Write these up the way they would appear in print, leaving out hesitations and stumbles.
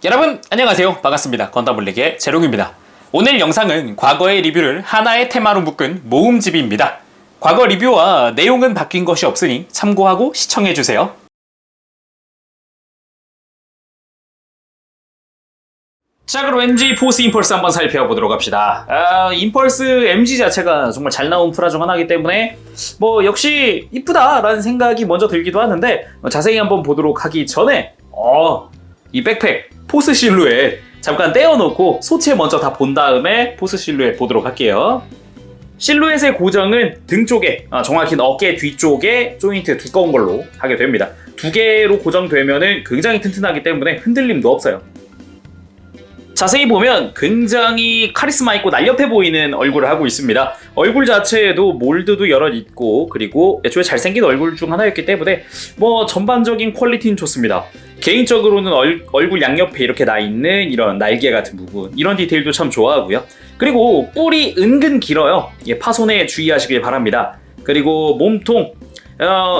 여러분 안녕하세요. 반갑습니다. 건담블랙의 재롱입니다. 오늘 영상은 과거의 리뷰를 하나의 테마로 묶은 모음집입니다. 과거 리뷰와 내용은 바뀐 것이 없으니 참고하고 시청해주세요. 자, 그럼 MG 포스 임펄스 한번 살펴보도록 합시다. 임펄스 MG 자체가 정말 잘 나온 프라 중 하나이기 때문에 역시 이쁘다라는 생각이 먼저 들기도 하는데, 자세히 한번 보도록 하기 전에 이 백팩 포스 실루엣 잠깐 떼어놓고 소체 먼저 다 본 다음에 포스 실루엣 보도록 할게요. 실루엣의 고정은 등 쪽에, 정확히는 어깨 뒤쪽에 조인트 두꺼운 걸로 하게 됩니다. 두 개로 고정되면 굉장히 튼튼하기 때문에 흔들림도 없어요. 자세히 보면 굉장히 카리스마 있고 날렵해 보이는 얼굴을 하고 있습니다. 얼굴 자체에도 몰드도 여럿 있고, 그리고 애초에 잘생긴 얼굴 중 하나였기 때문에 전반적인 퀄리티는 좋습니다. 개인적으로는 얼굴 양옆에 이렇게 나 있는 이런 날개 같은 부분, 이런 디테일도 참 좋아하고요. 그리고 뿔이 은근 길어요. 파손에 주의하시길 바랍니다. 그리고 몸통,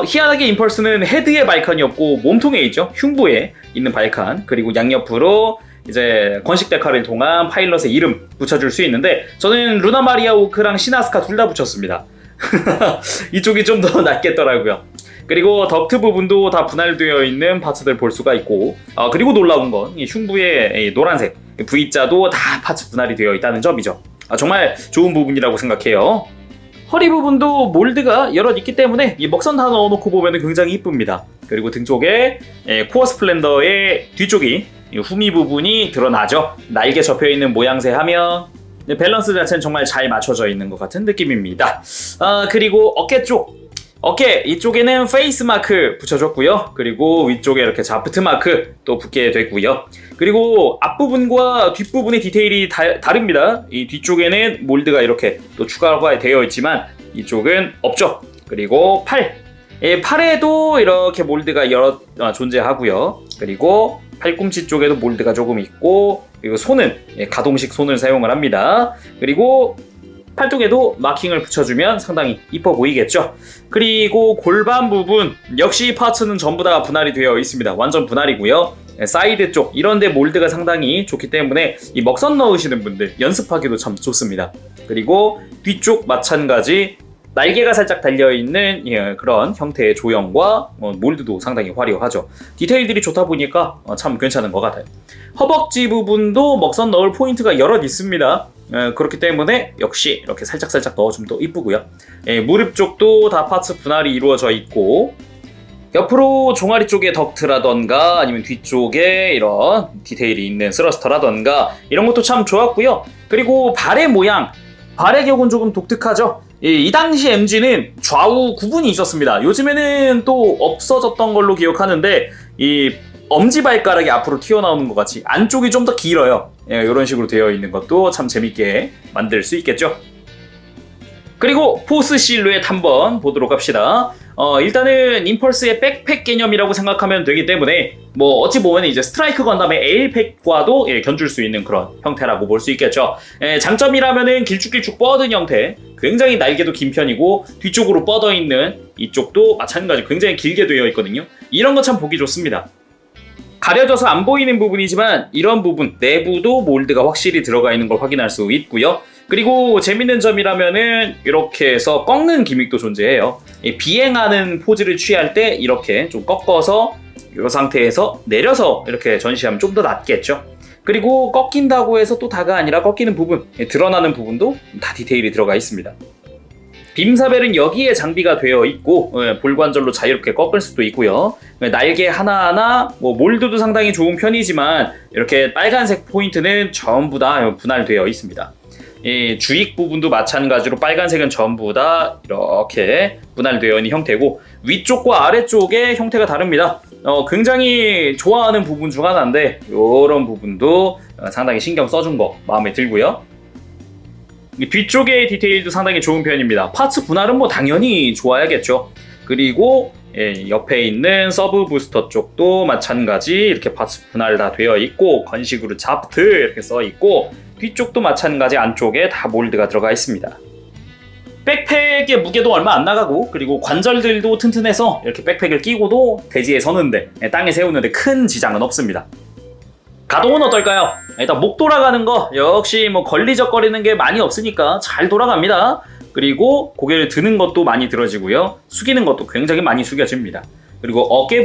희한하게 임펄스는 헤드에 발칸이 없고 몸통에 있죠. 흉부에 있는 발칸, 그리고 양옆으로 이제 건식 데카를 통한 파일럿의 이름 붙여줄 수 있는데, 저는 루나 마리아 오크랑 시나스카 둘 다 붙였습니다. 이쪽이 좀 더 낫겠더라고요. 그리고 덕트 부분도 다 분할되어 있는 파츠들 볼 수가 있고, 그리고 놀라운 건 이 흉부의 노란색 V자도 다 파츠 분할이 되어 있다는 점이죠. 정말 좋은 부분이라고 생각해요. 허리 부분도 몰드가 여럿 있기 때문에 이 먹선 다 넣어놓고 보면 굉장히 이쁩니다. 그리고 등 쪽에 코어 스플렌더의 뒤쪽이 후미 부분이 드러나죠. 날개 접혀있는 모양새 하면 밸런스 자체는 정말 잘 맞춰져 있는 것 같은 느낌입니다. 그리고 어깨 쪽, 어깨 이쪽에는 페이스 마크 붙여줬고요. 그리고 위쪽에 이렇게 자프트 마크 또 붙게 되고요. 그리고 앞부분과 뒷부분의 디테일이 다릅니다. 이 뒤쪽에는 몰드가 이렇게 또 추가가 되어 있지만 이쪽은 없죠. 그리고 팔에도 이렇게 몰드가 여러 존재하고요. 그리고 팔꿈치 쪽에도 몰드가 조금 있고, 그리고 손은 가동식 손을 사용을 합니다. 그리고 팔뚝에도 마킹을 붙여주면 상당히 이뻐 보이겠죠. 그리고 골반 부분 역시 파츠는 전부 다 분할이 되어 있습니다. 완전 분할이고요. 사이드 쪽 이런데 몰드가 상당히 좋기 때문에 이 먹선 넣으시는 분들 연습하기도 참 좋습니다. 그리고 뒤쪽 마찬가지 날개가 살짝 달려있는 그런 형태의 조형과 몰드도 상당히 화려하죠. 디테일들이 좋다 보니까 참 괜찮은 것 같아요. 허벅지 부분도 먹선 넣을 포인트가 여럿 있습니다. 그렇기 때문에 역시 이렇게 살짝 넣어주면 더 이쁘고요. 무릎 쪽도 다 파츠 분할이 이루어져 있고, 옆으로 종아리 쪽에 덕트라던가 아니면 뒤쪽에 이런 디테일이 있는 스러스터라던가 이런 것도 참 좋았고요. 그리고 발의 모양, 발의 격은 조금 독특하죠. 이 당시 MG는 좌우 구분이 있었습니다. 요즘에는 또 없어졌던 걸로 기억하는데, 이 엄지발가락이 앞으로 튀어나오는 것 같이 안쪽이 좀 더 길어요. 이런 식으로 되어 있는 것도 참 재밌게 만들 수 있겠죠. 그리고 포스 실루엣 한번 보도록 합시다. 일단은 임펄스의 백팩 개념이라고 생각하면 되기 때문에 어찌 보면 이제 스트라이크 건담의 에일팩과도 견줄 수 있는 그런 형태라고 볼 수 있겠죠. 장점이라면은 길쭉길쭉 뻗은 형태, 굉장히 날개도 긴 편이고 뒤쪽으로 뻗어 있는 이쪽도 마찬가지 굉장히 길게 되어 있거든요. 이런 거 참 보기 좋습니다. 가려져서 안 보이는 부분이지만 이런 부분 내부도 몰드가 확실히 들어가 있는 걸 확인할 수 있고요. 그리고 재밌는 점이라면은 이렇게 해서 꺾는 기믹도 존재해요. 비행하는 포즈를 취할 때 이렇게 좀 꺾어서 이 상태에서 내려서 이렇게 전시하면 좀 더 낫겠죠. 그리고 꺾인다고 해서 또 다가 아니라 꺾이는 부분, 드러나는 부분도 다 디테일이 들어가 있습니다. 빔사벨은 여기에 장비가 되어 있고 볼관절로 자유롭게 꺾을 수도 있고요. 날개 하나하나 몰드도 상당히 좋은 편이지만 이렇게 빨간색 포인트는 전부 다 분할되어 있습니다. 주익 부분도 마찬가지로 빨간색은 전부 다 이렇게 분할되어 있는 형태고, 위쪽과 아래쪽의 형태가 다릅니다. 굉장히 좋아하는 부분 중 하나인데 이런 부분도 상당히 신경 써준 거 마음에 들고요. 뒤쪽의 디테일도 상당히 좋은 편입니다. 파츠 분할은 당연히 좋아야겠죠. 그리고 옆에 있는 서브 부스터 쪽도 마찬가지 이렇게 파츠 분할 다 되어 있고, 건식으로 자프트 이렇게 써 있고, 뒤쪽도 마찬가지 안쪽에 다 몰드가 들어가 있습니다. 백팩의 무게도 얼마 안 나가고, 그리고 관절들도 튼튼해서 이렇게 백팩을 끼고도 대지에 서는데, 땅에 세우는데 큰 지장은 없습니다. 가동은 어떨까요? 일단 목 돌아가는 거 역시 뭐 걸리적거리는 게 많이 없으니까 잘 돌아갑니다. 그리고 고개를 드는 것도 많이 들어지고요. 숙이는 것도 굉장히 많이 숙여집니다. 그리고 어깨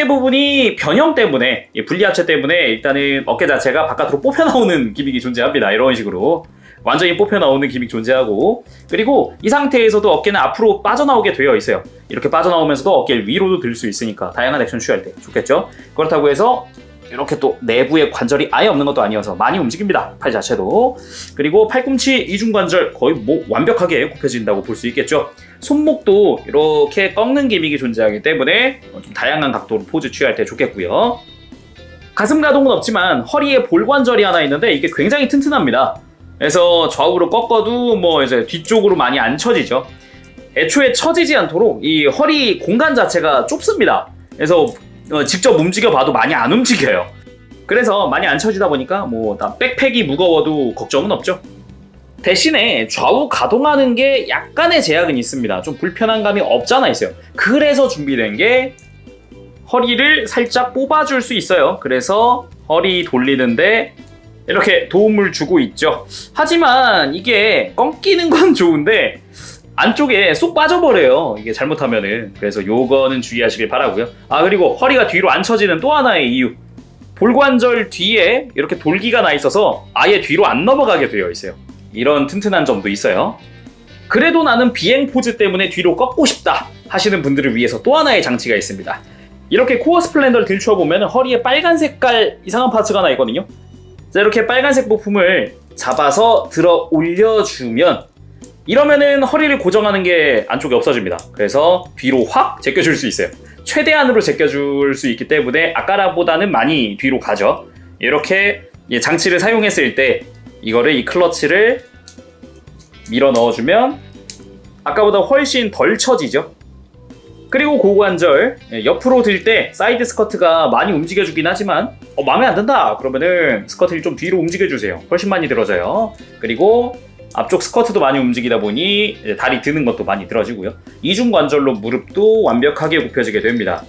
부분이 변형 때문에, 분리하체 때문에 일단은 어깨 자체가 바깥으로 뽑혀 나오는 기믹이 존재합니다. 이런 식으로 완전히 뽑혀 나오는 기믹 존재하고, 그리고 이 상태에서도 어깨는 앞으로 빠져나오게 되어 있어요. 이렇게 빠져나오면서도 어깨를 위로도 들 수 있으니까 다양한 액션 취할 때 좋겠죠. 그렇다고 해서 이렇게 또 내부에 관절이 아예 없는 것도 아니어서 많이 움직입니다. 팔 자체도. 그리고 팔꿈치 이중관절 거의 뭐 완벽하게 굽혀진다고 볼 수 있겠죠. 손목도 이렇게 꺾는 기믹이 존재하기 때문에 좀 다양한 각도로 포즈 취할 때 좋겠고요. 가슴 가동은 없지만 허리에 볼관절이 하나 있는데 이게 굉장히 튼튼합니다. 그래서 좌우로 꺾어도 뭐 이제 뒤쪽으로 많이 안 처지죠. 애초에 처지지 않도록 이 허리 공간 자체가 좁습니다. 그래서 직접 움직여봐도 많이 안 움직여요. 그래서 많이 안 처지다 보니까 뭐 백팩이 무거워도 걱정은 없죠. 대신에 좌우 가동하는 게 약간의 제약은 있습니다. 좀 불편한 감이 없잖아 있어요. 그래서 준비된 게 허리를 살짝 뽑아줄 수 있어요. 그래서 허리 돌리는데 이렇게 도움을 주고 있죠. 하지만 이게 꺾이는 건 좋은데 안쪽에 쏙 빠져버려요. 이게 잘못하면은. 그래서 요거는 주의하시길 바라고요. 그리고 허리가 뒤로 안 처지는 또 하나의 이유. 볼관절 뒤에 이렇게 돌기가 나 있어서 아예 뒤로 안 넘어가게 되어 있어요. 이런 튼튼한 점도 있어요. 그래도 나는 비행 포즈 때문에 뒤로 꺾고 싶다 하시는 분들을 위해서 또 하나의 장치가 있습니다. 이렇게 코어 스플렌더를 들춰보면 허리에 빨간 색깔 이상한 파츠가 하나 있거든요. 자, 이렇게 빨간색 부품을 잡아서 들어 올려주면 이러면은 허리를 고정하는 게 안쪽에 없어집니다. 그래서 뒤로 확 제껴줄 수 있어요. 최대한으로 제껴줄 수 있기 때문에 아까보다는 많이 뒤로 가죠. 이렇게 장치를 사용했을 때 이거를 이 클러치를 밀어 넣어주면 아까보다 훨씬 덜 처지죠. 그리고 고관절 옆으로 들 때 사이드 스커트가 많이 움직여주긴 하지만 마음에 안 든다 그러면은 스커트를 좀 뒤로 움직여주세요. 훨씬 많이 들어져요. 그리고 앞쪽 스커트도 많이 움직이다 보니 다리 드는 것도 많이 들어지고요. 이중관절로 무릎도 완벽하게 굽혀지게 됩니다.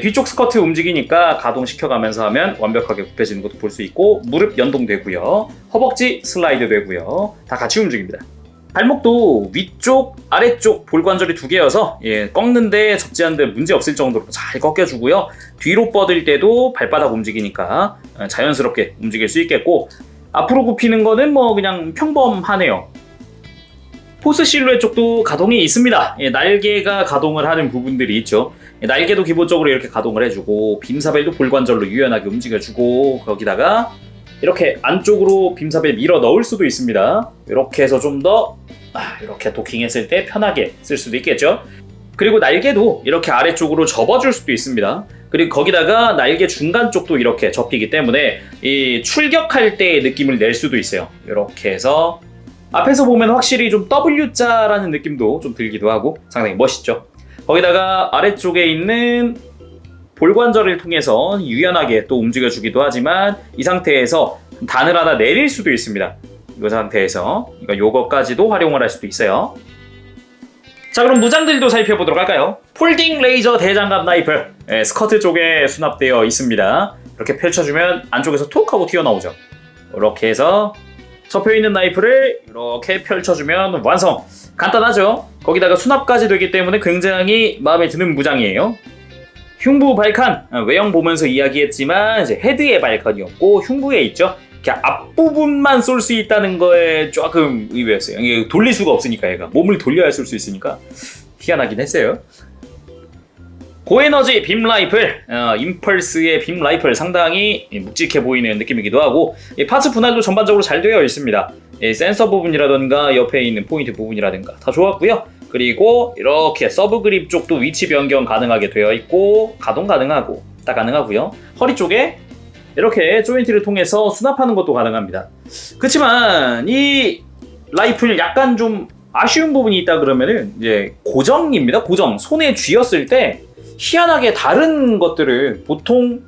뒤쪽 스커트 움직이니까 가동시켜가면서 하면 완벽하게 굽혀지는 것도 볼 수 있고 무릎 연동되고요. 허벅지 슬라이드 되고요. 다 같이 움직입니다. 발목도 위쪽, 아래쪽 볼관절이 두 개여서 꺾는데 접지하는데 문제 없을 정도로 잘 꺾여주고요. 뒤로 뻗을 때도 발바닥 움직이니까 자연스럽게 움직일 수 있겠고 앞으로 굽히는 거는 뭐 그냥 평범하네요. 포스 실루엣 쪽도 가동이 있습니다. 날개가 가동을 하는 부분들이 있죠. 날개도 기본적으로 이렇게 가동을 해주고 빔사벨도 볼관절로 유연하게 움직여주고 거기다가 이렇게 안쪽으로 빔사벨 밀어 넣을 수도 있습니다. 이렇게 해서 좀 더 이렇게 도킹했을 때 편하게 쓸 수도 있겠죠. 그리고 날개도 이렇게 아래쪽으로 접어줄 수도 있습니다. 그리고 거기다가 날개 중간 쪽도 이렇게 접히기 때문에 이 출격할 때의 느낌을 낼 수도 있어요. 이렇게 해서 앞에서 보면 확실히 좀 W자라는 느낌도 좀 들기도 하고 상당히 멋있죠. 거기다가 아래쪽에 있는 볼관절을 통해서 유연하게 또 움직여주기도 하지만 이 상태에서 단을 하나 내릴 수도 있습니다. 이 상태에서 요거까지도 활용을 할 수도 있어요. 자, 그럼 무장들도 살펴보도록 할까요? 폴딩 레이저 대장갑 나이프 스커트 쪽에 수납되어 있습니다. 이렇게 펼쳐주면 안쪽에서 톡 하고 튀어나오죠. 이렇게 해서 접혀있는 나이프를 이렇게 펼쳐주면 완성! 간단하죠? 거기다가 수납까지 되기 때문에 굉장히 마음에 드는 무장이에요. 흉부 발칸, 외형 보면서 이야기했지만 이제 헤드에 발칸이었고 흉부에 있죠. 이렇게 앞부분만 쏠 수 있다는 거에 조금 의외였어요. 이게 돌릴 수가 없으니까 얘가 몸을 돌려야 쏠 수 있으니까 희한하긴 했어요. 고에너지 빔 라이플, 임펄스의 빔 라이플 상당히 묵직해 보이는 느낌이기도 하고 파츠 분할도 전반적으로 잘 되어 있습니다. 센서 부분이라든가 옆에 있는 포인트 부분이라든가 다 좋았고요. 그리고 이렇게 서브 그립 쪽도 위치 변경 가능하게 되어 있고 가동 가능하고 다 가능하고요. 허리 쪽에 이렇게 조인트를 통해서 수납하는 것도 가능합니다. 그렇지만 이 라이플 약간 좀 아쉬운 부분이 있다 그러면은 이제 고정입니다. 고정. 손에 쥐었을 때 희한하게 다른 것들은 보통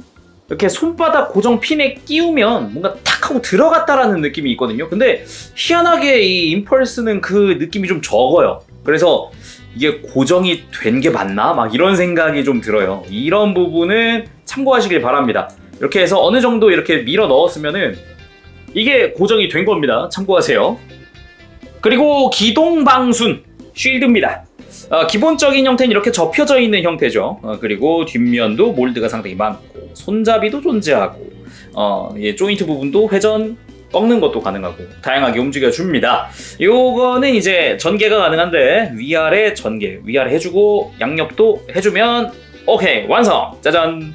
이렇게 손바닥 고정 핀에 끼우면 뭔가 탁 하고 들어갔다라는 느낌이 있거든요. 근데 희한하게 이 임펄스는 그 느낌이 좀 적어요. 그래서 이게 고정이 된 게 맞나? 막 이런 생각이 좀 들어요. 이런 부분은 참고하시길 바랍니다. 이렇게 해서 어느 정도 이렇게 밀어 넣었으면은 이게 고정이 된 겁니다. 참고하세요. 그리고 기동 방순 쉴드입니다. 기본적인 형태는 이렇게 접혀져 있는 형태죠. 그리고 뒷면도 몰드가 상당히 많고 손잡이도 존재하고 조인트 부분도 회전 꺾는 것도 가능하고 다양하게 움직여줍니다. 요거는 이제 전개가 가능한데 위아래 전개, 위아래 해주고 양옆도 해주면 오케이 완성! 짜잔!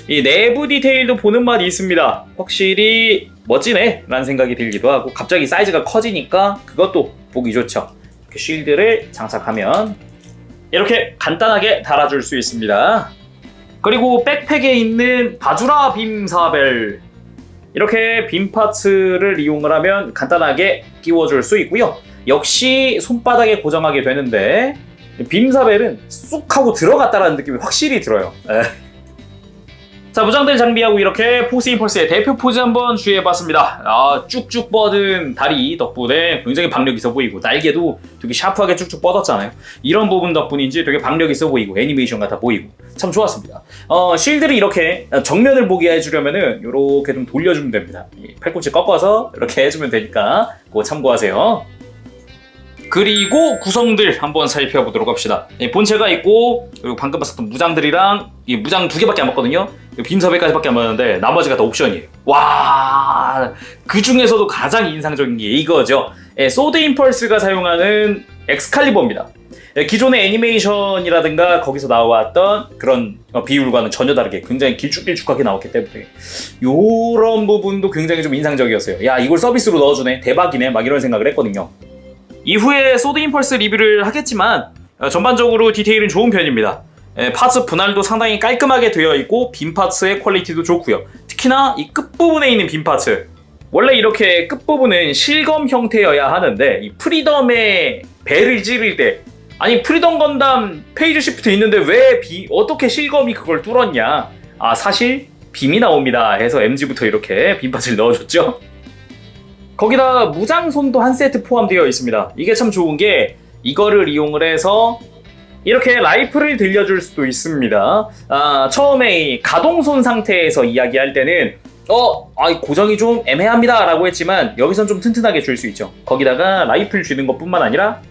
이 내부 디테일도 보는 맛이 있습니다. 확실히 멋지네 라는 생각이 들기도 하고 갑자기 사이즈가 커지니까 그것도 보기 좋죠. 이렇게 쉴드를 장착하면 이렇게 간단하게 달아줄 수 있습니다. 그리고 백팩에 있는 바주라 빔 사벨 이렇게 빔 파츠를 이용을 하면 간단하게 끼워줄 수 있고요. 역시 손바닥에 고정하게 되는데 빔 사벨은 쑥 하고 들어갔다라는 느낌이 확실히 들어요. 자, 무장들 장비하고 이렇게 포스 임펄스의 대표 포즈 한번 주의해봤습니다. 쭉쭉 뻗은 다리 덕분에 굉장히 박력 있어 보이고 날개도 되게 샤프하게 쭉쭉 뻗었잖아요. 이런 부분 덕분인지 되게 박력 있어 보이고 애니메이션 같아 보이고 참 좋았습니다. 쉴드를 이렇게 정면을 보게 해주려면은 이렇게 좀 돌려주면 됩니다. 팔꿈치 꺾어서 이렇게 해주면 되니까 그거 참고하세요. 그리고 구성들 한번 살펴보도록 합시다. 본체가 있고 그리고 방금 봤었던 무장들이랑 이 무장 2개밖에 안 봤거든요. 빔사벨까지밖에 안 봤는데 나머지가 다 옵션이에요. 와, 그 중에서도 가장 인상적인 게 이거죠. 소드 임펄스가 사용하는 엑스칼리버입니다. 기존의 애니메이션이라든가 거기서 나왔던 그런 비율과는 전혀 다르게 굉장히 길쭉길쭉하게 나왔기 때문에 이런 부분도 굉장히 좀 인상적이었어요. 야, 이걸 서비스로 넣어주네, 대박이네, 막 이런 생각을 했거든요. 이후에 소드 임펄스 리뷰를 하겠지만 전반적으로 디테일은 좋은 편입니다. 파츠 분할도 상당히 깔끔하게 되어 있고 빔 파츠의 퀄리티도 좋고요. 특히나 이 끝부분에 있는 빔 파츠, 원래 이렇게 끝부분은 실검 형태여야 하는데 이 프리덤의 배를 찌를 때 아니 프리덤 건담 페이지 시프트 있는데 왜 어떻게 실검이 그걸 뚫었냐, 사실 빔이 나옵니다 해서 MG부터 이렇게 빔 파츠를 넣어줬죠. 거기다 무장손도 한 세트 포함되어 있습니다. 이게 참 좋은 게 이거를 이용을 해서 이렇게 라이플을 들려줄 수도 있습니다. 처음에 이 가동손 상태에서 이야기할 때는 고정이 좀 애매합니다 라고 했지만 여기선 좀 튼튼하게 줄 수 있죠. 거기다가 라이플 쥐는 것 뿐만 아니라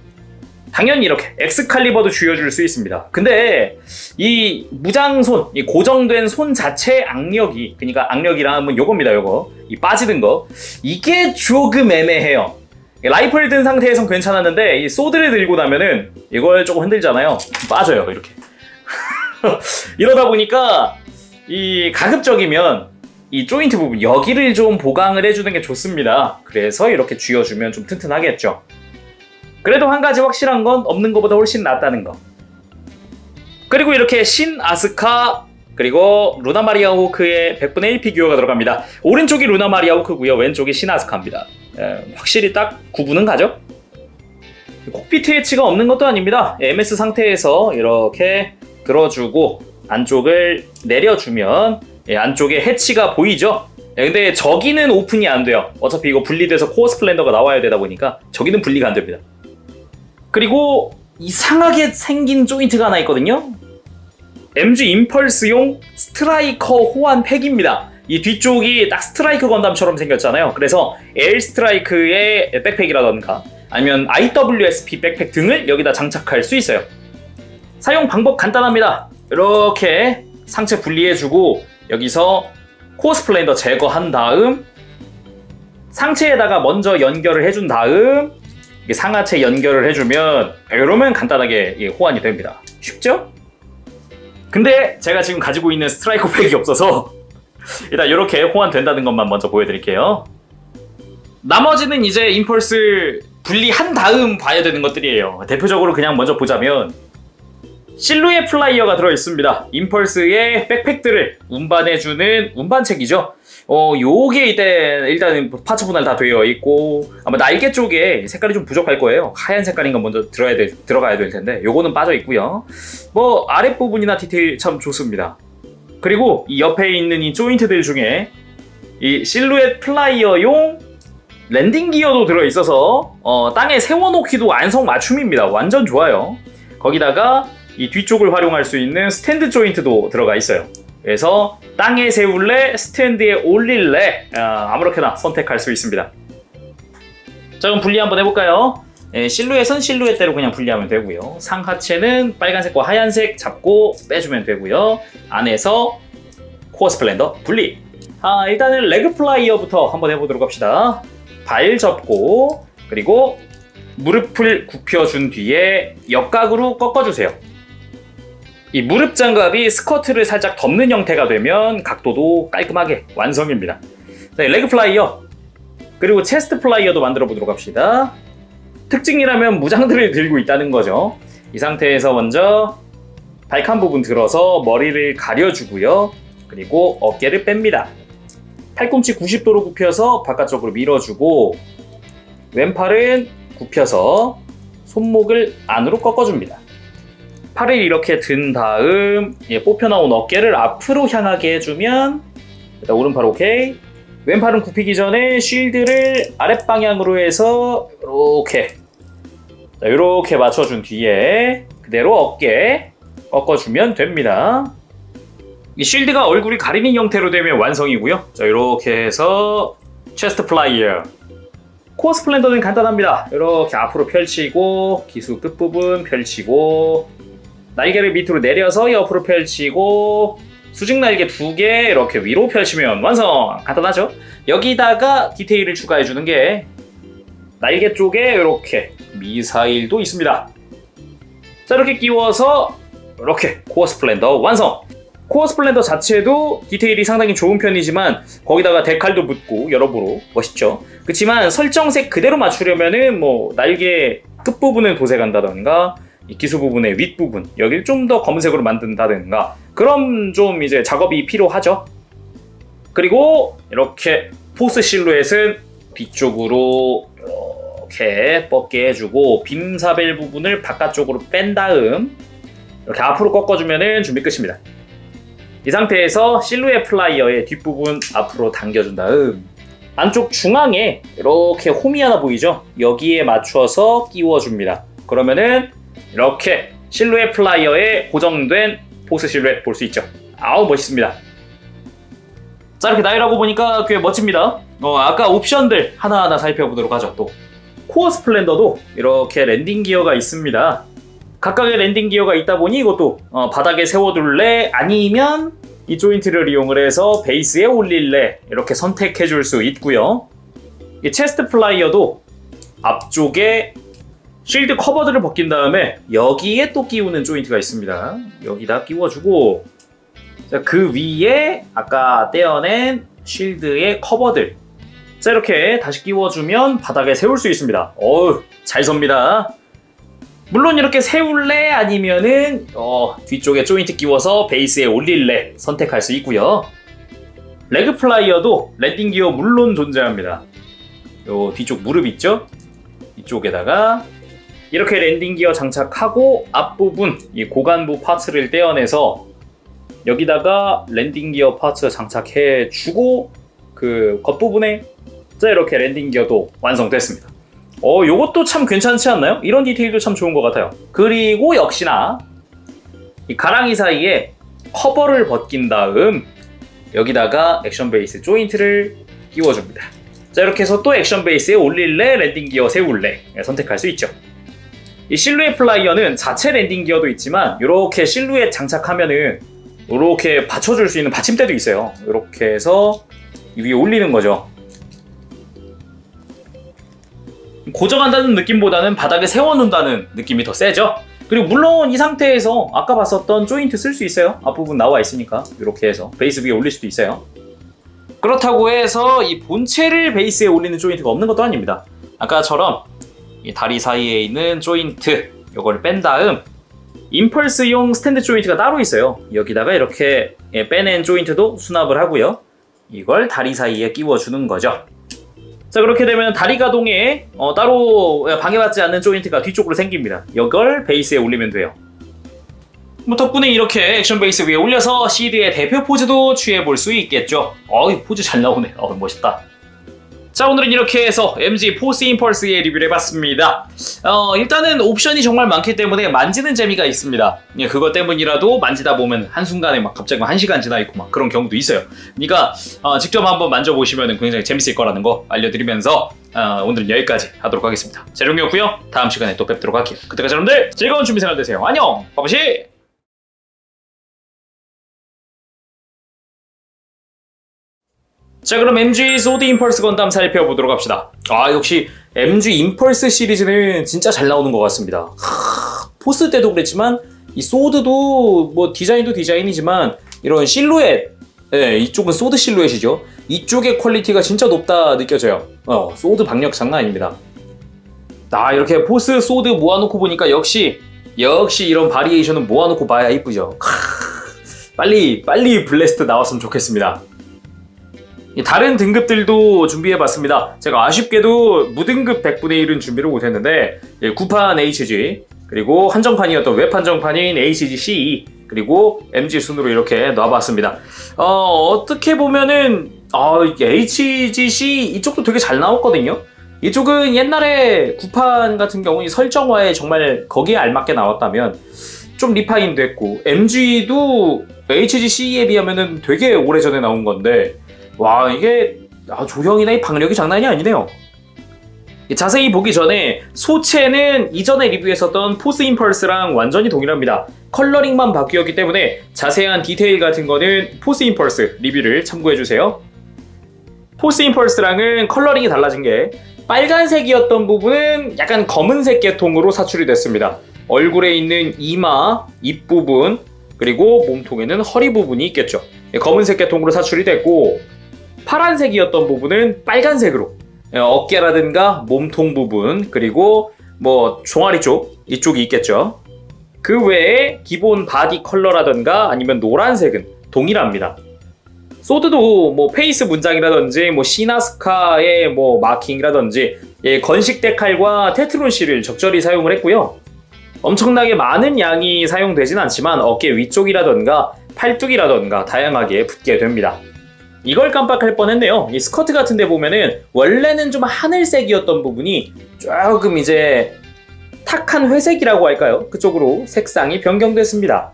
당연히 이렇게 엑스칼리버도 쥐어줄 수 있습니다. 근데 이 무장손, 이 고정된 손 자체의 악력이, 그러니까 악력이라 하면 요겁니다. 요거 이 빠지는 거, 이게 조금 애매해요. 라이플 든 상태에선 괜찮았는데 이 소드를 들고 나면은 이걸 조금 흔들잖아요. 빠져요 이렇게. 이러다 보니까 이 가급적이면 이 조인트 부분 여기를 좀 보강을 해주는 게 좋습니다. 그래서 이렇게 쥐어주면 좀 튼튼하겠죠. 그래도 한 가지 확실한 건 없는 것보다 훨씬 낫다는 거. 그리고 이렇게 신 아스카 그리고 루나 마리아 호크의 100분의 1 피규어가 들어갑니다. 오른쪽이 루나 마리아 호크고요, 왼쪽이 신 아스카입니다. 확실히 딱 구분은 가죠? 콕피트 해치가 없는 것도 아닙니다. MS 상태에서 이렇게 들어주고 안쪽을 내려주면 안쪽에 해치가 보이죠? 근데 저기는 오픈이 안 돼요. 어차피 이거 분리돼서 코어 스플렌더가 나와야 되다 보니까 저기는 분리가 안 됩니다. 그리고 이상하게 생긴 조인트가 하나 있거든요. MG 임펄스용 스트라이커 호환 팩입니다. 이 뒤쪽이 딱 스트라이크 건담처럼 생겼잖아요. 그래서 에일 스트라이크의 백팩이라던가 아니면 IWSP 백팩 등을 여기다 장착할 수 있어요. 사용 방법 간단합니다. 이렇게 상체 분리해주고 여기서 코어 스플렌더 제거한 다음 상체에다가 먼저 연결을 해준 다음 상하체 연결을 해주면 이러면 간단하게 호환이 됩니다. 쉽죠? 근데 제가 지금 가지고 있는 스트라이커 팩이 없어서 일단 이렇게 호환된다는 것만 먼저 보여드릴게요. 나머지는 이제 임펄스 분리한 다음 봐야 되는 것들이에요. 대표적으로 그냥 먼저 보자면 실루엣 플라이어가 들어있습니다. 임펄스의 백팩들을 운반해주는 운반책이죠. 요게 일단은 파츠 분할 다 되어 있고 아마 날개 쪽에 색깔이 좀 부족할 거예요. 하얀 색깔인 건 먼저 들어가야 될 텐데 요거는 빠져 있고요. 뭐 아랫부분이나 디테일 참 좋습니다. 그리고 이 옆에 있는 이 조인트들 중에 이 실루엣 플라이어용 랜딩 기어도 들어있어서 땅에 세워놓기도 안성맞춤입니다. 완전 좋아요. 거기다가 이 뒤쪽을 활용할 수 있는 스탠드 조인트도 들어가 있어요. 그래서 땅에 세울래, 스탠드에 올릴래, 아무렇게나 선택할 수 있습니다. 자, 그럼 분리 한번 해볼까요? 실루엣은 실루엣대로 그냥 분리하면 되고요. 상하체는 빨간색과 하얀색 잡고 빼주면 되고요. 안에서 코어 스플렌더 분리. 일단은 레그 플라이어부터 한번 해보도록 합시다. 발 접고 그리고 무릎을 굽혀준 뒤에 역각으로 꺾어주세요. 이 무릎 장갑이 스커트를 살짝 덮는 형태가 되면 각도도 깔끔하게 완성입니다. 네, 레그 플라이어 그리고 체스트 플라이어도 만들어 보도록 합시다. 특징이라면 무장들을 들고 있다는 거죠. 이 상태에서 먼저 발칸 부분 들어서 머리를 가려주고요. 그리고 어깨를 뺍니다. 팔꿈치 90도로 굽혀서 바깥쪽으로 밀어주고 왼팔은 굽혀서 손목을 안으로 꺾어줍니다. 팔을 이렇게 든 다음 뽑혀나온 어깨를 앞으로 향하게 해주면 일단 오른팔 오케이. 왼팔은 굽히기 전에 쉴드를 아랫방향으로 해서 이렇게 맞춰준 뒤에 그대로 어깨 꺾어주면 됩니다. 이 쉴드가 얼굴이 가리는 형태로 되면 완성이고요. 자, 이렇게 해서 체스트 플라이어. 코어 스플렌더는 간단합니다. 이렇게 앞으로 펼치고 기수 끝부분 펼치고 날개를 밑으로 내려서 옆으로 펼치고 수직 날개 2개 이렇게 위로 펼치면 완성! 간단하죠? 여기다가 디테일을 추가해주는 게 날개 쪽에 이렇게 미사일도 있습니다. 자, 이렇게 끼워서 이렇게 코어 스플렌더 완성! 코어 스플렌더 자체도 디테일이 상당히 좋은 편이지만 거기다가 데칼도 붙고 여러모로 멋있죠. 그렇지만 설정색 그대로 맞추려면은 날개 끝부분을 도색한다던가 이 기수 부분의 윗부분 여기를 좀 더 검은색으로 만든다든가 그럼 좀 이제 작업이 필요하죠. 그리고 이렇게 포스 실루엣은 뒤쪽으로 이렇게 뻗게 해주고 빔사벨 부분을 바깥쪽으로 뺀 다음 이렇게 앞으로 꺾어주면 준비 끝입니다. 이 상태에서 실루엣 플라이어의 뒷부분 앞으로 당겨준 다음 안쪽 중앙에 이렇게 홈이 하나 보이죠? 여기에 맞춰서 끼워줍니다. 그러면은 이렇게 실루엣 플라이어에 고정된 포스 실루엣 볼 수 있죠? 아우 멋있습니다. 자, 이렇게 나열하고 보니까 꽤 멋집니다. 아까 옵션들 하나하나 살펴보도록 하죠. 또 코어 스플렌더도 이렇게 랜딩 기어가 있습니다. 각각의 랜딩 기어가 있다 보니 이것도 바닥에 세워둘래 아니면 이 조인트를 이용을 해서 베이스에 올릴래 이렇게 선택해 줄 수 있고요. 이 체스트 플라이어도 앞쪽에 쉴드 커버들을 벗긴 다음에 여기에 또 끼우는 조인트가 있습니다. 여기다 끼워주고 자, 그 위에 아까 떼어낸 쉴드의 커버들 자, 이렇게 다시 끼워주면 바닥에 세울 수 있습니다. 어우 잘 섭니다. 물론 이렇게 세울래 아니면은 뒤쪽에 조인트 끼워서 베이스에 올릴래 선택할 수 있고요. 레그 플라이어도 랜딩 기어 물론 존재합니다. 요 뒤쪽 무릎 있죠? 이쪽에다가 이렇게 랜딩 기어 장착하고 앞부분 이 고관부 파츠를 떼어내서 여기다가 랜딩 기어 파츠 장착해 주고 그 겉부분에 자, 이렇게 랜딩 기어도 완성됐습니다. 요것도 참 괜찮지 않나요? 이런 디테일도 참 좋은 것 같아요. 그리고 역시나 이 가랑이 사이에 커버를 벗긴 다음 여기다가 액션 베이스 조인트를 끼워줍니다. 자, 이렇게 해서 또 액션 베이스에 올릴래, 랜딩 기어 세울래 선택할 수 있죠. 이 실루엣 플라이어는 자체 랜딩 기어도 있지만 이렇게 실루엣 장착하면은 이렇게 받쳐줄 수 있는 받침대도 있어요. 이렇게 해서 위에 올리는 거죠. 고정한다는 느낌보다는 바닥에 세워놓는다는 느낌이 더 세죠. 그리고 물론 이 상태에서 아까 봤었던 조인트 쓸 수 있어요. 앞부분 나와 있으니까 이렇게 해서 베이스 위에 올릴 수도 있어요. 그렇다고 해서 이 본체를 베이스에 올리는 조인트가 없는 것도 아닙니다. 아까처럼 이 다리 사이에 있는 조인트 이걸 뺀 다음 임펄스용 스탠드 조인트가 따로 있어요. 여기다가 이렇게 빼낸 조인트도 수납을 하고요. 이걸 다리 사이에 끼워주는 거죠. 자, 그렇게 되면 다리 가동에 따로 방해받지 않는 조인트가 뒤쪽으로 생깁니다. 이걸 베이스에 올리면 돼요. 덕분에 이렇게 액션 베이스 위에 올려서 시드의 대표 포즈도 취해볼 수 있겠죠. 이 포즈 잘 나오네. 멋있다. 자, 오늘은 이렇게 해서 MG 포스 임펄스의 리뷰를 해봤습니다. 일단은 옵션이 정말 많기 때문에 만지는 재미가 있습니다. 예, 그것 때문이라도 만지다 보면 한순간에 막 갑자기 1시간 지나 있고 막 그런 경우도 있어요. 그러니까 직접 한번 만져보시면 굉장히 재밌을 거라는 거 알려드리면서 오늘은 여기까지 하도록 하겠습니다. 재룡이었고요. 다음 시간에 또 뵙도록 할게요. 그때까지 여러분들 즐거운 준비생활 되세요. 안녕! 바바시! 자, 그럼 MG 소드 임펄스 건담 살펴보도록 합시다. 역시 MG 임펄스 시리즈는 진짜 잘 나오는 것 같습니다. 포스 때도 그랬지만 이 소드도 뭐 디자인도 디자인이지만 이런 실루엣, 이쪽은 소드 실루엣이죠. 이쪽의 퀄리티가 진짜 높다 느껴져요. 소드 박력 장난 아닙니다. 이렇게 포스 소드 모아놓고 보니까 역시 이런 바리에이션은 모아놓고 봐야 이쁘죠. 빨리 블래스트 나왔으면 좋겠습니다. 다른 등급들도 준비해봤습니다. 제가 아쉽게도 무등급 100분의 1은 준비를 못했는데 9판 HG, 그리고 한정판이었던 웹 한정판인 HG CE, 그리고 MG 순으로 이렇게 놔봤습니다. 어떻게 보면은 HG CE 이쪽도 되게 잘 나왔거든요. 이쪽은 옛날에 9판 같은 경우는 설정화에 정말 거기에 알맞게 나왔다면 좀 리파인 됐고, MG도 HG CE에 비하면은 되게 오래전에 나온 건데 이게 조형이나 이 박력이 장난이 아니네요. 자세히 보기 전에 소체는 이전에 리뷰했었던 포스 임펄스랑 완전히 동일합니다. 컬러링만 바뀌었기 때문에 자세한 디테일 같은 거는 포스 임펄스 리뷰를 참고해주세요. 포스 임펄스랑은 컬러링이 달라진 게 빨간색이었던 부분은 약간 검은색 계통으로 사출이 됐습니다. 얼굴에 있는 이마, 입 부분, 그리고 몸통에는 허리 부분이 있겠죠. 검은색 계통으로 사출이 됐고, 파란색이었던 부분은 빨간색으로 어깨라든가 몸통 부분, 그리고 뭐 종아리 쪽 이쪽이 있겠죠. 그 외에 기본 바디 컬러라든가 아니면 노란색은 동일합니다. 소드도 뭐 페이스 문장이라든지 뭐 시나스카의 뭐 마킹이라든지 건식 데칼과 테트론 실을 적절히 사용을 했고요. 엄청나게 많은 양이 사용되진 않지만 어깨 위쪽이라든가 팔뚝이라든가 다양하게 붙게 됩니다. 이걸 깜빡할 뻔했네요. 이 스커트 같은 데 보면은 원래는 좀 하늘색이었던 부분이 조금 이제 탁한 회색이라고 할까요? 그쪽으로 색상이 변경됐습니다.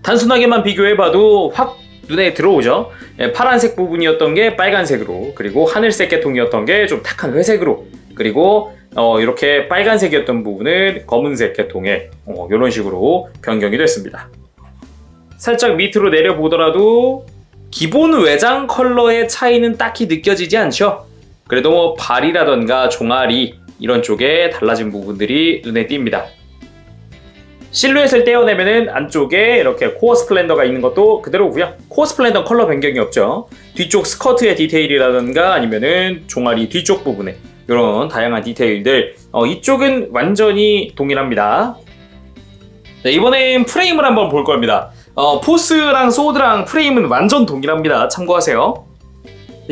단순하게만 비교해봐도 확 눈에 들어오죠. 파란색 부분이었던 게 빨간색으로, 그리고 하늘색 계통이었던 게 좀 탁한 회색으로, 그리고 이렇게 빨간색이었던 부분은 검은색 계통에 이런 식으로 변경이 됐습니다. 살짝 밑으로 내려보더라도 기본 외장 컬러의 차이는 딱히 느껴지지 않죠. 그래도 뭐 발이라던가 종아리 이런 쪽에 달라진 부분들이 눈에 띕니다. 실루엣을 떼어내면은 안쪽에 이렇게 코어 스플렌더가 있는 것도 그대로고요. 코어 스플렌더 컬러 변경이 없죠. 뒤쪽 스커트의 디테일이라던가 아니면은 종아리 뒤쪽 부분에 이런 다양한 디테일들, 이쪽은 완전히 동일합니다. 이번엔 프레임을 한번 볼 겁니다. 포스랑 소드랑 프레임은 완전 동일합니다. 참고하세요.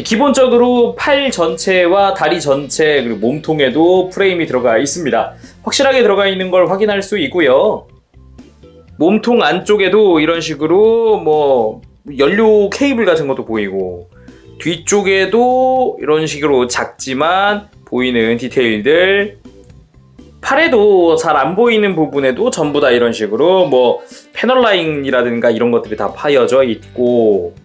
기본적으로 팔 전체와 다리 전체, 그리고 몸통에도 프레임이 들어가 있습니다. 확실하게 들어가 있는 걸 확인할 수 있고요. 몸통 안쪽에도 이런 식으로 뭐 연료 케이블 같은 것도 보이고, 뒤쪽에도 이런 식으로 작지만 보이는 디테일들, 팔에도 잘 안 보이는 부분에도 전부 다 이런 식으로 뭐 패널 라인이라든가 이런 것들이 다 파여져 있고,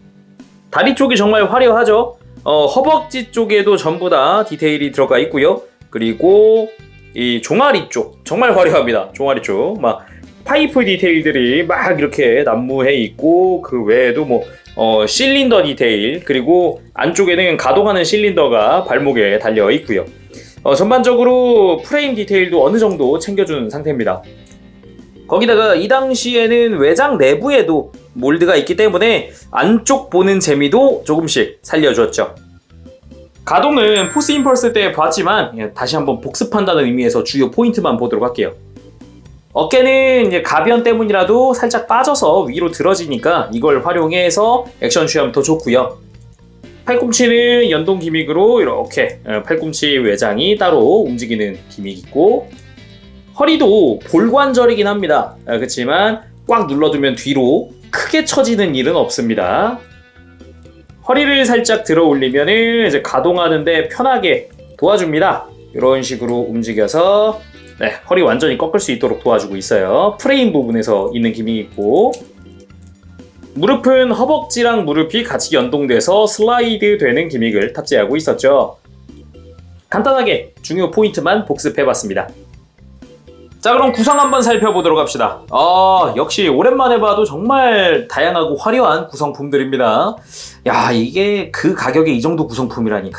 다리 쪽이 정말 화려하죠. 허벅지 쪽에도 전부 다 디테일이 들어가 있고요. 그리고 이 종아리 쪽 정말 화려합니다. 종아리 쪽 막 파이프 디테일들이 막 이렇게 난무해 있고, 그 외에도 뭐 실린더 디테일, 그리고 안쪽에는 가동하는 실린더가 발목에 달려 있고요. 전반적으로 프레임 디테일도 어느 정도 챙겨준 상태입니다. 거기다가 이 당시에는 외장 내부에도 몰드가 있기 때문에 안쪽 보는 재미도 조금씩 살려줬죠. 가동은 포스 임펄스 때 봤지만 다시 한번 복습한다는 의미에서 주요 포인트만 보도록 할게요. 어깨는 이제 가변 때문이라도 살짝 빠져서 위로 들어지니까 이걸 활용해서 액션 취하면 더 좋고요. 팔꿈치는 연동 기믹으로 이렇게 팔꿈치 외장이 따로 움직이는 기믹이 있고, 허리도 볼관절이긴 합니다. 그렇지만 꽉 눌러두면 뒤로 크게 처지는 일은 없습니다. 허리를 살짝 들어 올리면은 이제 가동하는데 편하게 도와줍니다. 이런 식으로 움직여서 네, 허리 완전히 꺾을 수 있도록 도와주고 있어요. 프레임 부분에서 있는 기믹이 있고, 무릎은 허벅지랑 무릎이 같이 연동돼서 슬라이드 되는 기믹을 탑재하고 있었죠. 간단하게 중요 포인트만 복습해봤습니다. 자, 그럼 구성 한번 살펴보도록 합시다. 역시 오랜만에 봐도 정말 다양하고 화려한 구성품들입니다. 야, 이게 그 가격에 이 정도 구성품이라니.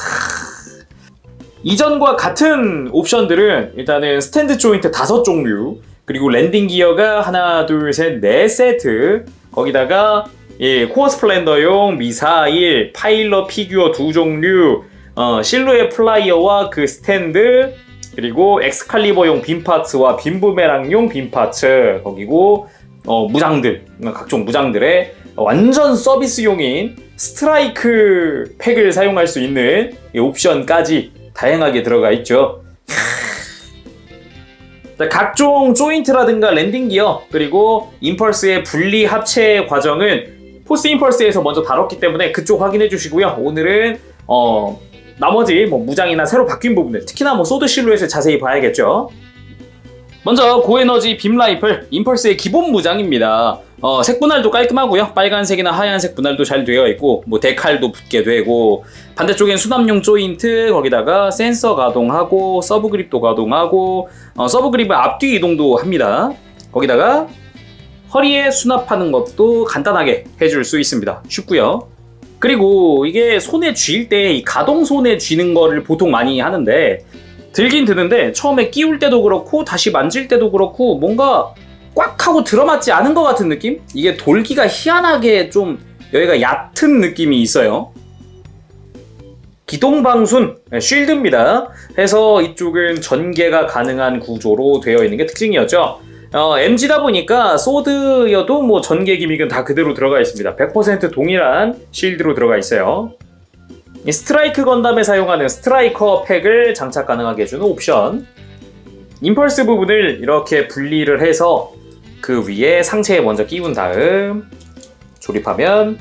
이전과 같은 옵션들은 일단은 스탠드 조인트 5종류, 그리고 랜딩 기어가 하나, 둘, 셋, 4세트, 거기다가 코어 스플렌더용 미사일, 파일럿 피규어 2종류, 실루엣 플라이어와 그 스탠드, 그리고 엑스칼리버용 빔 파츠와 빔 부메랑용 빔 파츠, 거기고 무장들, 각종 무장들의 완전 서비스용인 스트라이크 팩을 사용할 수 있는 이 옵션까지 다양하게 들어가 있죠. 각종 조인트라든가 랜딩 기어, 그리고 임펄스의 분리 합체 과정은 포스 임펄스에서 먼저 다뤘기 때문에 그쪽 확인해 주시고요. 오늘은 나머지 무장이나 새로 바뀐 부분들, 특히나 소드 실루엣을 자세히 봐야겠죠. 먼저 고에너지 빔 라이플, 임펄스의 기본 무장입니다. 색 분할도 깔끔하고요. 빨간색이나 하얀색 분할도 잘 되어 있고, 데칼도 붙게 되고, 반대쪽엔 수납용 조인트, 거기다가 센서 가동하고, 서브 그립도 가동하고, 서브 그립을 앞뒤 이동도 합니다. 거기다가 허리에 수납하는 것도 간단하게 해줄 수 있습니다. 쉽고요. 그리고 이게 손에 쥘 때 이 가동 손에 쥐는 거를 보통 많이 하는데, 들긴 드는데 처음에 끼울 때도 그렇고 다시 만질 때도 그렇고 뭔가 꽉 하고 들어맞지 않은 것 같은 느낌? 이게 돌기가 희한하게 좀 여기가 얕은 느낌이 있어요. 기동방순 쉴드입니다. 해서 이쪽은 전개가 가능한 구조로 되어 있는 게 특징이었죠. MG다 보니까 소드여도 전개 기믹은 다 그대로 들어가 있습니다. 100% 동일한 쉴드로 들어가 있어요. 이 스트라이크 건담에 사용하는 스트라이커 팩을 장착 가능하게 해주는 옵션, 임펄스 부분을 이렇게 분리를 해서 그 위에 상체에 먼저 끼운 다음 조립하면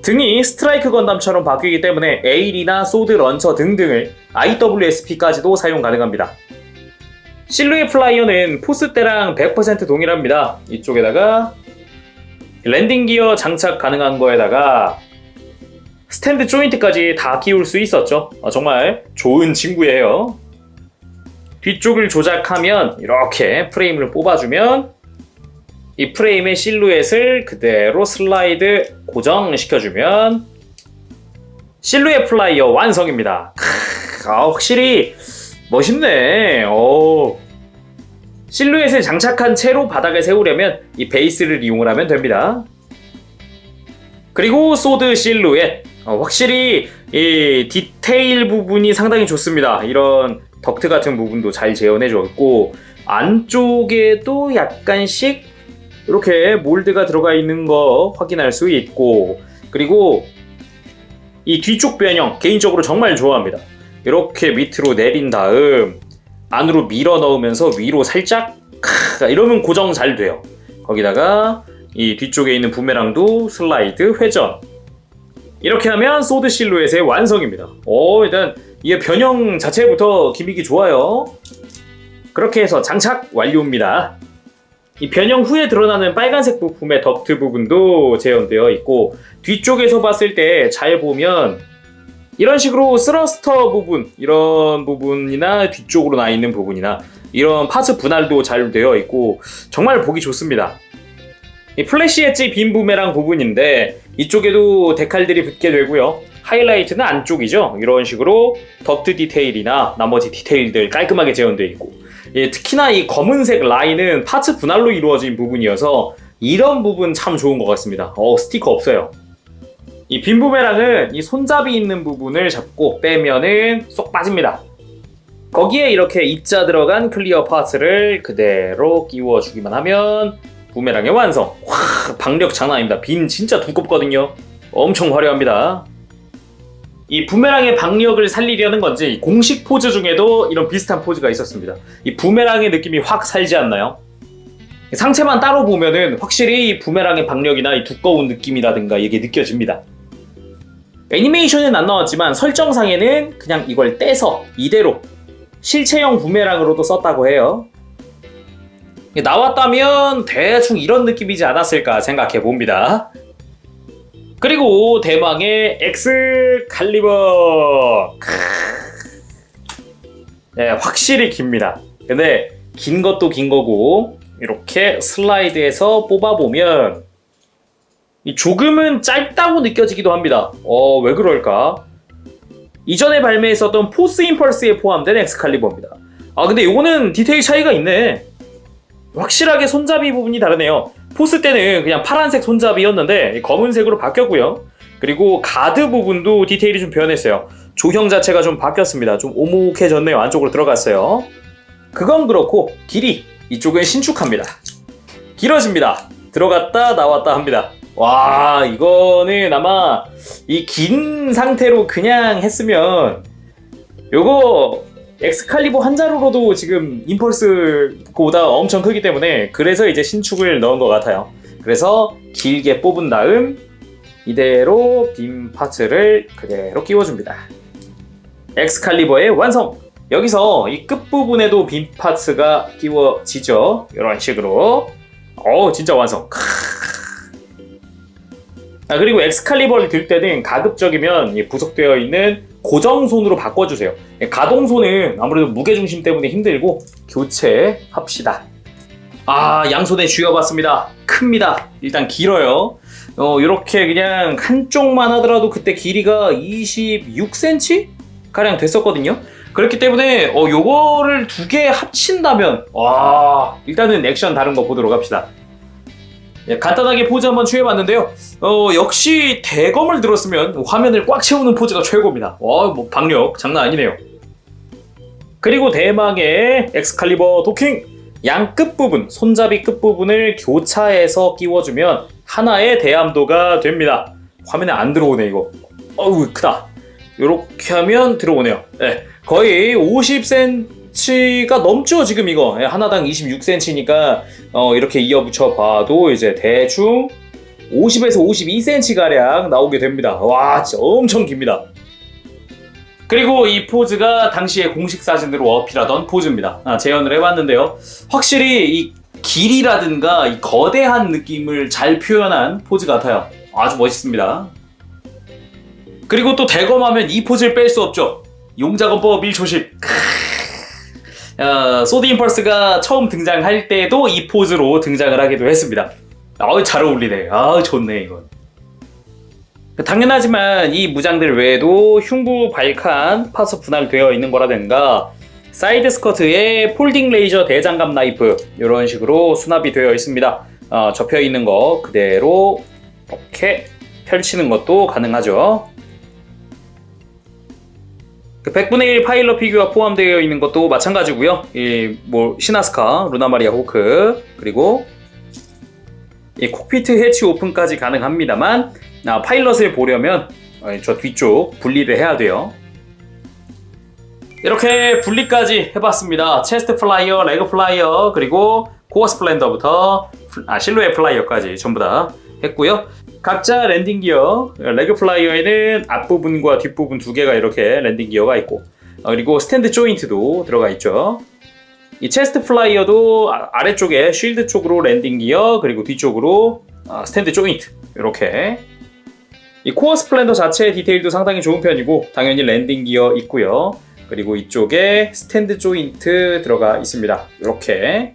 등이 스트라이크 건담처럼 바뀌기 때문에 에일이나 소드 런처 등등을 IWSP까지도 사용 가능합니다. 실루엣 플라이어는 포스 때랑 100% 동일합니다. 이쪽에다가 랜딩 기어 장착 가능한 거에다가 스탠드 조인트까지 다 끼울 수 있었죠. 정말 좋은 친구예요. 뒤쪽을 조작하면 이렇게 프레임을 뽑아주면 이 프레임의 실루엣을 그대로 슬라이드 고정시켜주면 실루엣 플라이어 완성입니다. 확실히 멋있네. 실루엣을 장착한 채로 바닥에 세우려면 이 베이스를 이용을 하면 됩니다. 그리고 소드 실루엣, 확실히 이 디테일 부분이 상당히 좋습니다. 이런 덕트 같은 부분도 잘 재현해줬고, 안쪽에도 약간씩 이렇게 몰드가 들어가 있는 거 확인할 수 있고, 그리고 이 뒤쪽 변형 개인적으로 정말 좋아합니다. 이렇게 밑으로 내린 다음 안으로 밀어 넣으면서 위로 살짝 이러면 고정 잘 돼요. 거기다가 이 뒤쪽에 있는 부메랑도 슬라이드 회전, 이렇게 하면 소드 실루엣의 완성입니다. 일단 이게 변형 자체부터 기믹이 좋아요. 그렇게 해서 장착 완료입니다. 이 변형 후에 드러나는 빨간색 부품의 덕트 부분도 재현되어 있고, 뒤쪽에서 봤을 때 잘 보면 이런 식으로 스러스터 부분, 이런 부분이나 뒤쪽으로 나 있는 부분이나 이런 파츠 분할도 잘 되어 있고 정말 보기 좋습니다. 이 플래시 엣지 빔 부메랑 부분인데 이쪽에도 데칼들이 붙게 되고요. 하이라이트는 안쪽이죠. 이런 식으로 덕트 디테일이나 나머지 디테일들 깔끔하게 재현되어 있고, 특히나 이 검은색 라인은 파츠 분할로 이루어진 부분이어서 이런 부분 참 좋은 것 같습니다. 스티커 없어요. 이 빔 부메랑은 이 손잡이 있는 부분을 잡고 빼면은 쏙 빠집니다. 거기에 이렇게 입자 들어간 클리어 파츠를 그대로 끼워주기만 하면 부메랑의 완성. 박력 장난 아닙니다. 빔 진짜 두껍거든요. 엄청 화려합니다. 이 부메랑의 박력을 살리려는 건지 공식 포즈 중에도 이런 비슷한 포즈가 있었습니다. 이 부메랑의 느낌이 확 살지 않나요? 상체만 따로 보면은 확실히 이 부메랑의 박력이나 이 두꺼운 느낌이라든가 이게 느껴집니다. 애니메이션은 안 나왔지만 설정상에는 그냥 이걸 떼서 이대로 실체형 부메랑으로도 썼다고 해요. 나왔다면 대충 이런 느낌이지 않았을까 생각해 봅니다. 그리고 대망의 엑스칼리버. 네, 확실히 깁니다. 근데 긴 것도 긴 거고 이렇게 슬라이드해서 뽑아보면 조금은 짧다고 느껴지기도 합니다. 왜 그럴까? 이전에 발매했었던 포스 임펄스에 포함된 엑스칼리버입니다. 근데 요거는 디테일 차이가 있네. 확실하게 손잡이 부분이 다르네요. 포스 때는 그냥 파란색 손잡이였는데 검은색으로 바뀌었고요. 그리고 가드 부분도 디테일이 좀 변했어요. 조형 자체가 좀 바뀌었습니다. 좀 오목해졌네요. 안쪽으로 들어갔어요. 그건 그렇고 길이 이쪽은 신축합니다. 길어집니다. 들어갔다 나왔다 합니다. 와, 이거는 아마 이 긴 상태로 그냥 했으면 요거 엑스칼리버 한 자루로도 지금 임펄스보다 엄청 크기 때문에 그래서 이제 신축을 넣은 것 같아요. 그래서 길게 뽑은 다음 이대로 빔 파츠를 그대로 끼워줍니다. 엑스칼리버의 완성! 여기서 이 끝부분에도 빔 파츠가 끼워지죠. 이런 식으로. 진짜 완성. 그리고 엑스칼리버를 들 때는 가급적이면 부속되어 있는 고정손으로 바꿔주세요. 가동손은 아무래도 무게중심 때문에 힘들고 교체합시다. 양손에 쥐어봤습니다. 큽니다. 일단 길어요. 이렇게 그냥 한쪽만 하더라도 그때 길이가 26cm? 가량 됐었거든요. 그렇기 때문에 요거를 두 개 합친다면 일단은 액션 다른 거 보도록 합시다. 간단하게 포즈 한번 취해봤는데요. 역시 대검을 들었으면 화면을 꽉 채우는 포즈가 최고입니다. 박력 장난 아니네요. 그리고 대망의 엑스칼리버 도킹! 양 끝부분, 손잡이 끝부분을 교차해서 끼워주면 하나의 대함도가 됩니다. 화면에 안 들어오네 이거. 크다. 이렇게 하면 들어오네요. 네, 거의 50cm가 넘죠 지금 이거. 하나당 26cm니까 이렇게 이어붙여 봐도 이제 대충 50에서 52cm 가량 나오게 됩니다. 와, 진짜 엄청 깁니다. 그리고 이 포즈가 당시에 공식 사진으로 어필하던 포즈입니다. 재현을 해봤는데요. 확실히 이 길이라든가 이 거대한 느낌을 잘 표현한 포즈 같아요. 아주 멋있습니다. 그리고 또 대검하면 이 포즈를 뺄 수 없죠. 용자검법 1초씩. 소드 임펄스가 처음 등장할 때도 이 포즈로 등장을 하기도 했습니다. 잘 어울리네. 좋네 이건. 당연하지만 이 무장들 외에도 흉부 발칸 파서 분할되어 있는 거라든가 사이드 스커트에 폴딩 레이저 대장갑 나이프 이런 식으로 수납이 되어 있습니다. 접혀 있는 거 그대로 이렇게 펼치는 것도 가능하죠. 100분의 1 파일럿 피규어가 포함되어 있는 것도 마찬가지고요. 시나스카, 루나마리아 호크, 그리고 콕피트 해치 오픈까지 가능합니다만 파일럿을 보려면 저 뒤쪽 분리를 해야 돼요. 이렇게 분리까지 해봤습니다. 체스트 플라이어, 레그 플라이어, 그리고 코어 스플렌더부터 실루엣 플라이어까지 전부 다 했고요. 각자 랜딩 기어, 레그 플라이어에는 앞부분과 뒷부분 두 개가 이렇게 랜딩 기어가 있고 그리고 스탠드 조인트도 들어가 있죠. 이 체스트 플라이어도 아래쪽에 쉴드 쪽으로 랜딩 기어, 그리고 뒤쪽으로 스탠드 조인트 이렇게. 이 코어 스플렌더 자체의 디테일도 상당히 좋은 편이고 당연히 랜딩 기어 있고요. 그리고 이쪽에 스탠드 조인트 들어가 있습니다. 이렇게.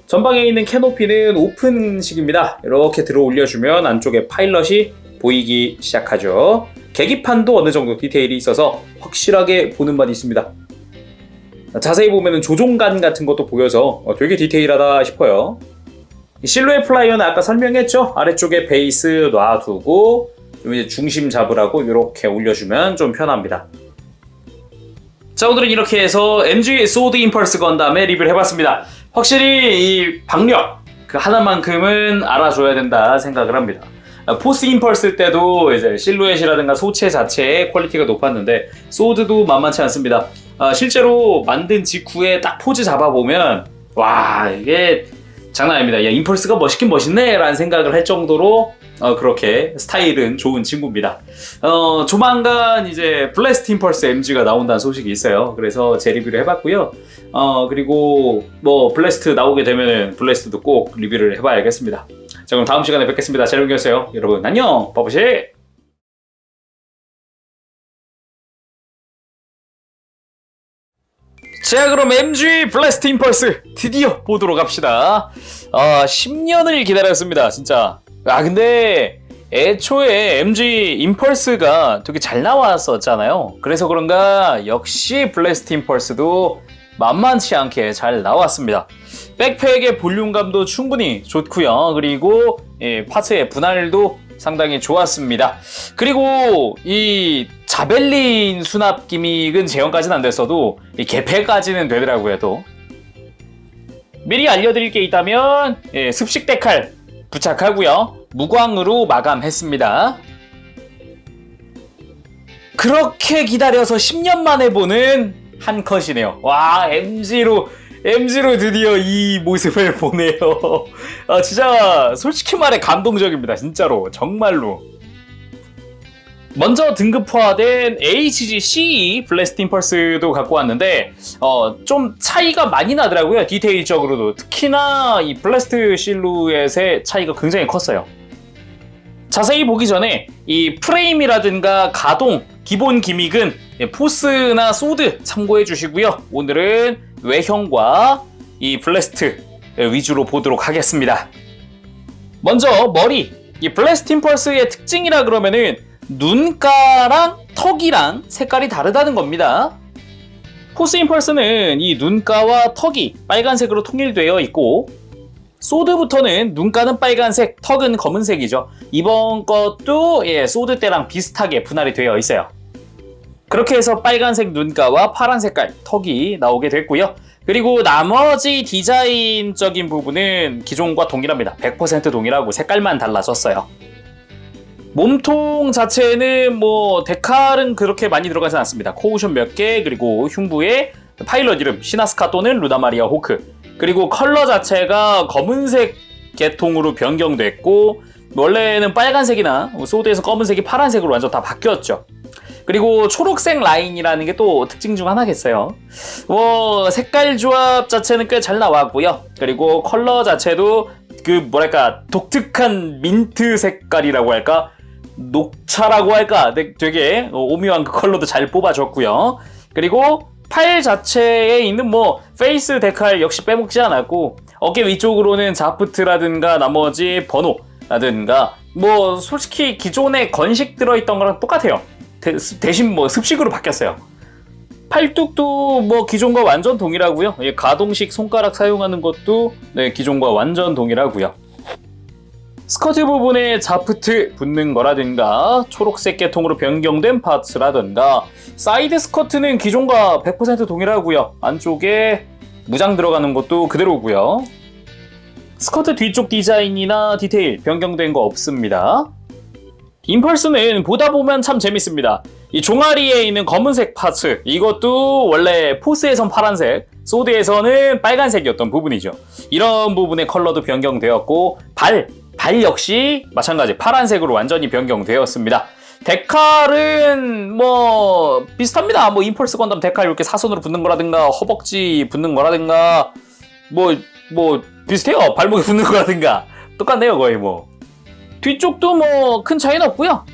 전방에 있는 캐노피는 오픈식입니다. 이렇게 들어 올려주면 안쪽에 파일럿이 보이기 시작하죠. 계기판도 어느 정도 디테일이 있어서 확실하게 보는 맛이 있습니다. 자세히 보면 조종간 같은 것도 보여서 되게 디테일하다 싶어요. 실루엣 플라이어는 아까 설명했죠. 아래쪽에 베이스 놔두고 좀 이제 중심 잡으라고 이렇게 올려주면 좀 편합니다. 자, 오늘은 이렇게 해서 MG 소드 임펄스 건담의 리뷰를 해봤습니다. 확실히 이 박력 그 하나만큼은 알아줘야 된다 생각을 합니다. 포스 임펄스 때도 이제 실루엣이라든가 소체 자체의 퀄리티가 높았는데 소드도 만만치 않습니다. 실제로 만든 직후에 딱 포즈 잡아보면 와, 이게 장난 아닙니다. 야, 임펄스가 멋있긴 멋있네 라는 생각을 할 정도로 그렇게 스타일은 좋은 친구입니다. 조만간 이제 블래스트 임펄스 MG가 나온다는 소식이 있어요. 그래서 재리뷰를 해봤고요. 그리고 뭐 블래스트 나오게 되면은 블래스트도 꼭 리뷰를 해봐야겠습니다. 자, 그럼 다음 시간에 뵙겠습니다. 재롱이었어요. 여러분 안녕. 바보시. 자, 그럼 MG 블래스트 임펄스 드디어 보도록 합시다. 10년을 기다렸습니다, 진짜. 근데 애초에 MG 임펄스가 되게 잘 나왔었잖아요. 그래서 그런가 역시 블래스트 임펄스도 만만치 않게 잘 나왔습니다. 백팩의 볼륨감도 충분히 좋고요. 그리고 파츠의 분할도 상당히 좋았습니다. 그리고 이 자벨린 수납 기믹은 재현까지는 안 됐어도 이 개폐까지는 되더라고요. 또 미리 알려드릴 게 있다면 습식 데칼 부착하고요. 무광으로 마감했습니다. 그렇게 기다려서 10년 만에 보는 한 컷이네요. 와, MG로 드디어 이 모습을 보네요. 진짜 솔직히 말해 감동적입니다. 진짜로 정말로. 먼저 등급화된 HG-CE 블래스트 임펄스도 갖고 왔는데 좀 차이가 많이 나더라고요. 디테일적으로도. 특히나 이 블래스트 실루엣의 차이가 굉장히 컸어요. 자세히 보기 전에 이 프레임이라든가 가동, 기본 기믹은 포스나 소드 참고해 주시고요. 오늘은 외형과 이 블래스트 위주로 보도록 하겠습니다. 먼저 머리. 이 블래스트 임펄스의 특징이라 그러면은 눈가랑 턱이랑 색깔이 다르다는 겁니다. 포스 임펄스는 이 눈가와 턱이 빨간색으로 통일되어 있고 소드부터는 눈가는 빨간색, 턱은 검은색이죠. 이번 것도 소드 때랑 비슷하게 분할이 되어 있어요. 그렇게 해서 빨간색 눈가와 파란 색깔 턱이 나오게 됐고요. 그리고 나머지 디자인적인 부분은 기존과 동일합니다. 100% 동일하고 색깔만 달라졌어요. 몸통 자체는 뭐 데칼은 그렇게 많이 들어가진 않습니다. 코오션 몇 개, 그리고 흉부에 파일럿 이름 시나스카 또는 루나마리아 호크, 그리고 컬러 자체가 검은색 계통으로 변경됐고 원래는 빨간색이나 소드에서 검은색이 파란색으로 완전 다 바뀌었죠. 그리고 초록색 라인이라는 게 또 특징 중 하나겠어요. 색깔 조합 자체는 꽤 잘 나왔고요. 그리고 컬러 자체도 그 뭐랄까 독특한 민트 색깔이라고 할까, 녹차라고 할까, 되게 오묘한 그 컬러도 잘 뽑아줬고요. 그리고 팔 자체에 있는 페이스 데칼 역시 빼먹지 않았고, 어깨 위쪽으로는 자프트라든가 나머지 번호라든가 솔직히 기존에 건식 들어있던 거랑 똑같아요. 대신 습식으로 바뀌었어요. 팔뚝도 기존과 완전 동일하고요. 가동식 손가락 사용하는 것도 기존과 완전 동일하고요. 스커트 부분에 자프트 붙는 거라든가 초록색 계통으로 변경된 파츠라든가 사이드 스커트는 기존과 100% 동일하고요. 안쪽에 무장 들어가는 것도 그대로고요. 스커트 뒤쪽 디자인이나 디테일 변경된 거 없습니다. 임펄스는 보다 보면 참 재밌습니다. 이 종아리에 있는 검은색 파츠, 이것도 원래 포스에선 파란색, 소드에서는 빨간색이었던 부분이죠. 이런 부분의 컬러도 변경되었고, 발 역시 마찬가지 파란색으로 완전히 변경되었습니다. 데칼은 비슷합니다. 임펄스 건담 데칼 이렇게 사선으로 붙는 거라든가 허벅지 붙는 거라든가 비슷해요. 발목에 붙는 거라든가 똑같네요. 거의 뒤쪽도 큰 차이는 없고요.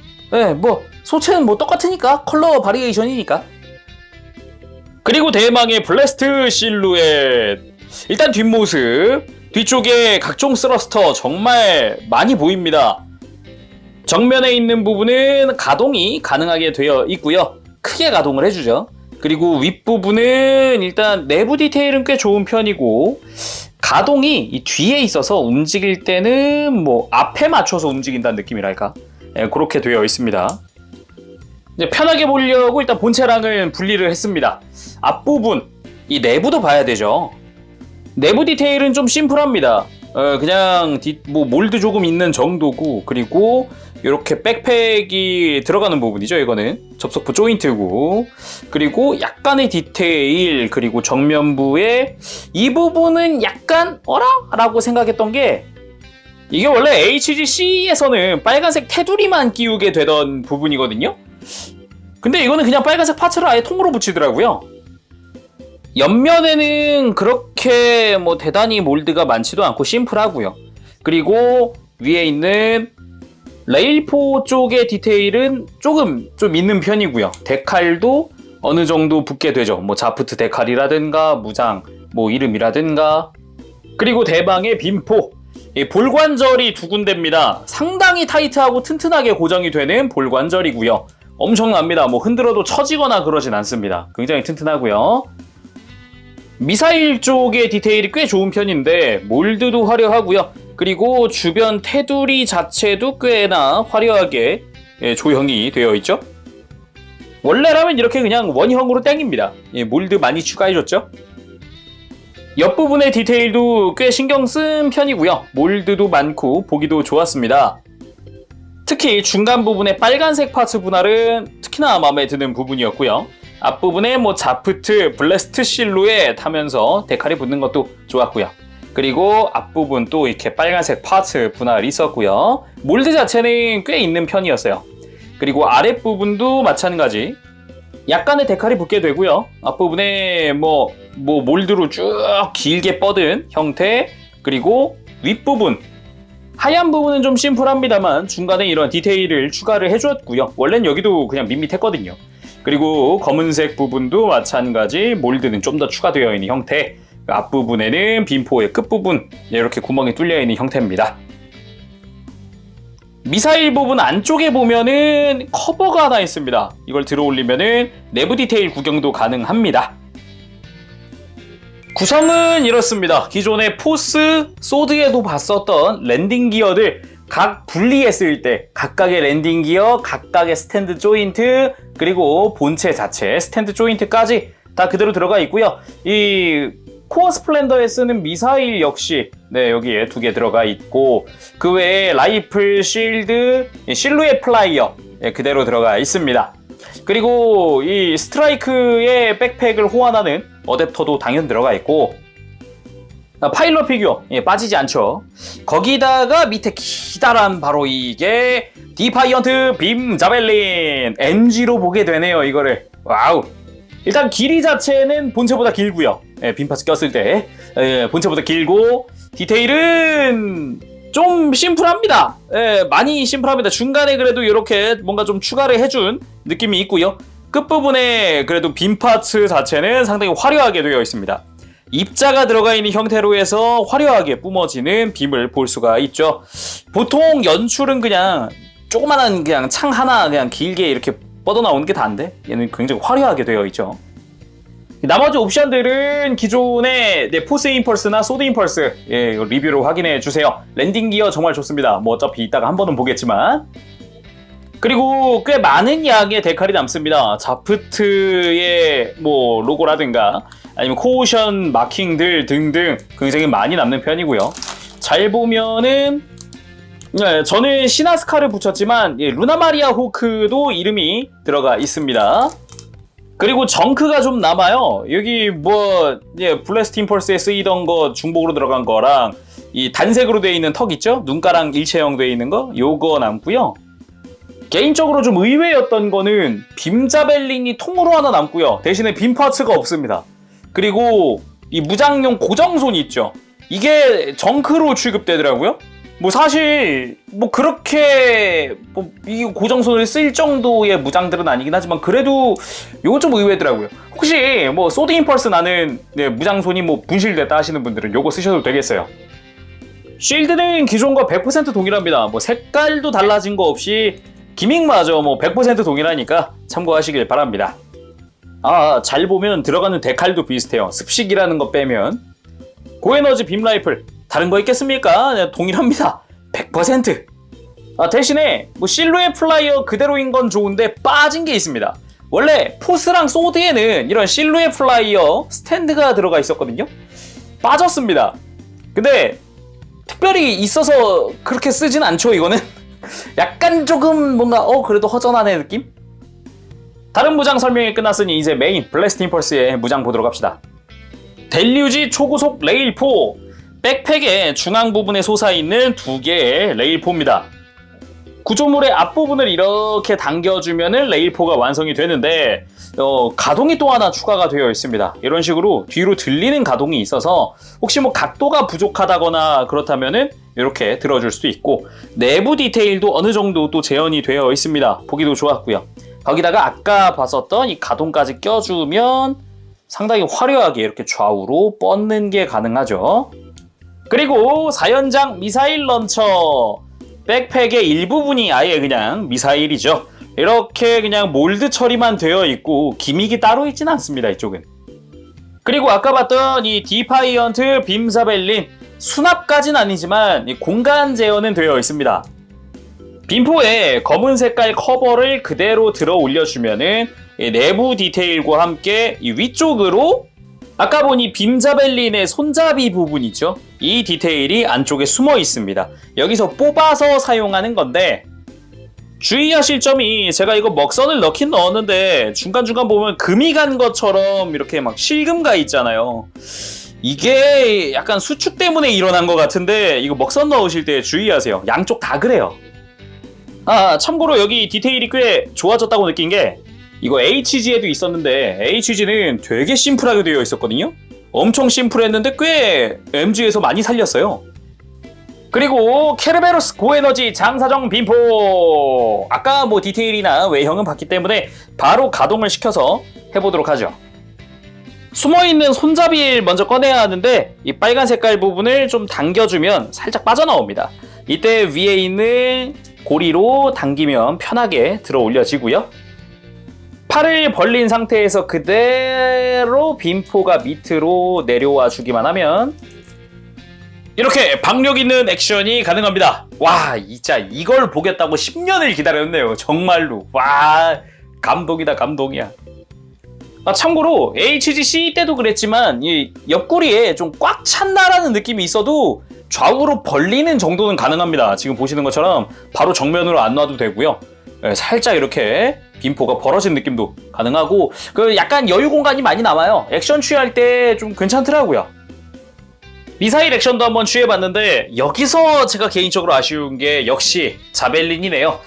소체는 똑같으니까 컬러 바리에이션이니까. 그리고 대망의 블래스트 실루엣. 일단 뒷모습. 뒤쪽에 각종 스러스터 정말 많이 보입니다. 정면에 있는 부분은 가동이 가능하게 되어 있고요. 크게 가동을 해주죠. 그리고 윗부분은 일단 내부 디테일은 꽤 좋은 편이고, 가동이 이 뒤에 있어서 움직일 때는 앞에 맞춰서 움직인다는 느낌이랄까? 그렇게 되어 있습니다. 이제 편하게 보려고 일단 본체랑은 분리를 했습니다. 앞부분, 이 내부도 봐야 되죠. 내부 디테일은 좀 심플합니다. 그냥 뭐 몰드 조금 있는 정도고, 그리고 이렇게 백팩이 들어가는 부분이죠. 이거는 접속부 조인트고, 그리고 약간의 디테일, 그리고 정면부에 이 부분은 약간 어라? 라고 생각했던 게, 이게 원래 HGC에서는 빨간색 테두리만 끼우게 되던 부분이거든요. 근데 이거는 그냥 빨간색 파츠를 아예 통으로 붙이더라고요. 옆면에는 그렇게 뭐 대단히 몰드가 많지도 않고 심플하고요. 그리고 위에 있는 레일포 쪽의 디테일은 조금 좀 있는 편이고요. 데칼도 어느 정도 붙게 되죠. 뭐 자프트 데칼이라든가 무장 뭐 이름이라든가. 그리고 대방의 빔포, 볼관절이 두 군데입니다. 상당히 타이트하고 튼튼하게 고정이 되는 볼관절이고요. 엄청납니다. 뭐 흔들어도 처지거나 그러진 않습니다. 굉장히 튼튼하고요. 미사일 쪽의 디테일이 꽤 좋은 편인데 몰드도 화려하고요. 그리고 주변 테두리 자체도 꽤나 화려하게 조형이 되어 있죠. 원래라면 이렇게 그냥 원형으로 땡깁니다. 몰드 많이 추가해줬죠. 옆부분의 디테일도 꽤 신경 쓴 편이고요. 몰드도 많고 보기도 좋았습니다. 특히 중간 부분의 빨간색 파츠 분할은 특히나 마음에 드는 부분이었고요. 앞부분에 뭐 자프트, 블래스트 실루엣 하면서 데칼이 붙는 것도 좋았고요. 그리고 앞부분 또 이렇게 빨간색 파츠 분할이 있었고요. 몰드 자체는 꽤 있는 편이었어요. 그리고 아랫부분도 마찬가지. 약간의 데칼이 붙게 되고요. 앞부분에 뭐 몰드로 쭉 길게 뻗은 형태, 그리고 윗부분 하얀 부분은 좀 심플합니다만 중간에 이런 디테일을 추가를 해줬고요. 원래는 여기도 그냥 밋밋했거든요. 그리고 검은색 부분도 마찬가지, 몰드는 좀 더 추가되어 있는 형태. 앞부분에는 빔포의 끝부분 이렇게 구멍이 뚫려 있는 형태입니다. 미사일 부분 안쪽에 보면은 커버가 하나 있습니다. 이걸 들어 올리면은 내부 디테일 구경도 가능합니다. 구성은 이렇습니다. 기존의 포스, 소드에도 봤었던 랜딩 기어들 각 분리했을 때 각각의 랜딩 기어, 각각의 스탠드 조인트, 그리고 본체 자체 스탠드 조인트까지 다 그대로 들어가 있고요. 이 코어 스플렌더에 쓰는 미사일 역시 여기에 2개 들어가 있고, 그 외에 라이플, 실드, 실루엣 플라이어 그대로 들어가 있습니다. 그리고 이 스트라이크의 백팩을 호환하는 어댑터도 당연 들어가 있고, 파일럿 피규어 빠지지 않죠. 거기다가 밑에 기다란 바로 이게 디파이언트 빔 자벨린 MG로 보게 되네요. 이거를 와우. 일단 길이 자체는 본체보다 길고요. 빔파츠 꼈을 때 본체보다 길고, 디테일은 좀 심플합니다. 많이 심플합니다. 중간에 그래도 이렇게 뭔가 좀 추가를 해준 느낌이 있고요. 끝부분에 그래도 빔파츠 자체는 상당히 화려하게 되어 있습니다. 입자가 들어가 있는 형태로 해서 화려하게 뿜어지는 빔을 볼 수가 있죠. 보통 연출은 그냥 조그만한 그냥 창 하나 그냥 길게 이렇게 뻗어나오는 게 다인데, 얘는 굉장히 화려하게 되어 있죠. 나머지 옵션들은 기존의 포스 임펄스나 소드 임펄스 리뷰로 확인해 주세요. 랜딩 기어 정말 좋습니다. 뭐 어차피 이따가 한 번은 보겠지만. 그리고 꽤 많은 양의 데칼이 남습니다. 자프트의 뭐 로고라든가 아니면 코오션 마킹들 등등 굉장히 많이 남는 편이고요. 잘 보면은 저는 시나스카를 붙였지만 루나마리아 호크도 이름이 들어가 있습니다. 그리고 정크가 좀 남아요. 여기 뭐 블래스트 임펄스에 쓰이던 거 중복으로 들어간 거랑 이 단색으로 되어 있는 턱 있죠? 눈가랑 일체형 되어 있는 거 요거 남고요. 개인적으로 좀 의외였던 거는 빔자벨린이 통으로 하나 남고요. 대신에 빔 파츠가 없습니다. 그리고 이 무장용 고정손 있죠? 이게 정크로 취급되더라고요. 뭐 사실 뭐 그렇게 뭐 이 고정손을 쓸 정도의 무장들은 아니긴 하지만 그래도 요거 좀 의외더라고요. 혹시 뭐 소드 임펄스 나는 무장손이 뭐 분실됐다 하시는 분들은 요거 쓰셔도 되겠어요. 쉴드는 기존과 100% 동일합니다. 뭐 색깔도 달라진 거 없이 기믹마저 뭐 100% 동일하니까 참고하시길 바랍니다. 잘 보면 들어가는 데칼도 비슷해요. 습식이라는 거 빼면. 고에너지 빔 라이플 다른 거 있겠습니까? 동일합니다. 100%. 대신에 뭐 실루엣 플라이어 그대로인 건 좋은데 빠진 게 있습니다. 원래 포스랑 소드에는 이런 실루엣 플라이어 스탠드가 들어가 있었거든요. 빠졌습니다. 근데 특별히 있어서 그렇게 쓰진 않죠, 이거는. 약간 조금 뭔가 그래도 허전하네 느낌? 다른 무장 설명이 끝났으니 이제 메인 블래스트 임펄스의 무장 보도록 합시다. 델류지 초고속 레일포. 백팩의 중앙 부분에 솟아있는 두 개의 레일포입니다. 구조물의 앞부분을 이렇게 당겨주면 레일포가 완성이 되는데 가동이 또 하나 추가가 되어 있습니다. 이런 식으로 뒤로 들리는 가동이 있어서 혹시 뭐 각도가 부족하다거나 그렇다면은 이렇게 들어줄 수도 있고, 내부 디테일도 어느 정도 또 재현이 되어 있습니다. 보기도 좋았고요. 거기다가 아까 봤었던 이 가동까지 껴주면 상당히 화려하게 이렇게 좌우로 뻗는 게 가능하죠. 그리고 4연장 미사일 런처. 백팩의 일부분이 아예 그냥 미사일이죠. 이렇게 그냥 몰드 처리만 되어 있고 기믹이 따로 있진 않습니다, 이쪽은. 그리고 아까 봤던 이 디파이언트 빔사벨린, 수납까진 아니지만 이 공간 제어는 되어 있습니다. 빔포에 검은 색깔 커버를 그대로 들어 올려주면은 내부 디테일과 함께 이 위쪽으로 아까 보니 빔자벨린의 손잡이 부분이죠. 이 디테일이 안쪽에 숨어 있습니다. 여기서 뽑아서 사용하는 건데, 주의하실 점이, 제가 이거 먹선을 넣긴 넣었는데 중간중간 보면 금이 간 것처럼 이렇게 막 실금가 있잖아요. 이게 약간 수축 때문에 일어난 것 같은데 이거 먹선 넣으실 때 주의하세요. 양쪽 다 그래요. 참고로 여기 디테일이 꽤 좋아졌다고 느낀 게, 이거 HG에도 있었는데 HG는 되게 심플하게 되어 있었거든요. 엄청 심플했는데 꽤 MG에서 많이 살렸어요. 그리고 케르베로스 고에너지 장사정 빔포. 아까 뭐 디테일이나 외형은 봤기 때문에 바로 가동을 시켜서 해보도록 하죠. 숨어있는 손잡이를 먼저 꺼내야 하는데 이 빨간 색깔 부분을 좀 당겨주면 살짝 빠져나옵니다. 이때 위에 있는 고리로 당기면 편하게 들어 올려지고요. 팔을 벌린 상태에서 그대로 빔포가 밑으로 내려와 주기만 하면 이렇게 박력 있는 액션이 가능합니다. 와, 진짜 이걸 보겠다고 10년을 기다렸네요. 정말로. 와, 감동이다, 감동이야. 참고로 HGC 때도 그랬지만 이 옆구리에 좀 꽉 찼나라는 느낌이 있어도 좌우로 벌리는 정도는 가능합니다. 지금 보시는 것처럼 바로 정면으로 안 놔도 되고요. 살짝 이렇게 빔포가 벌어진 느낌도 가능하고, 그 약간 여유 공간이 많이 남아요. 액션 취할 때 좀 괜찮더라고요. 미사일 액션도 한번 취해봤는데 여기서 제가 개인적으로 아쉬운 게 역시 자벨린이네요.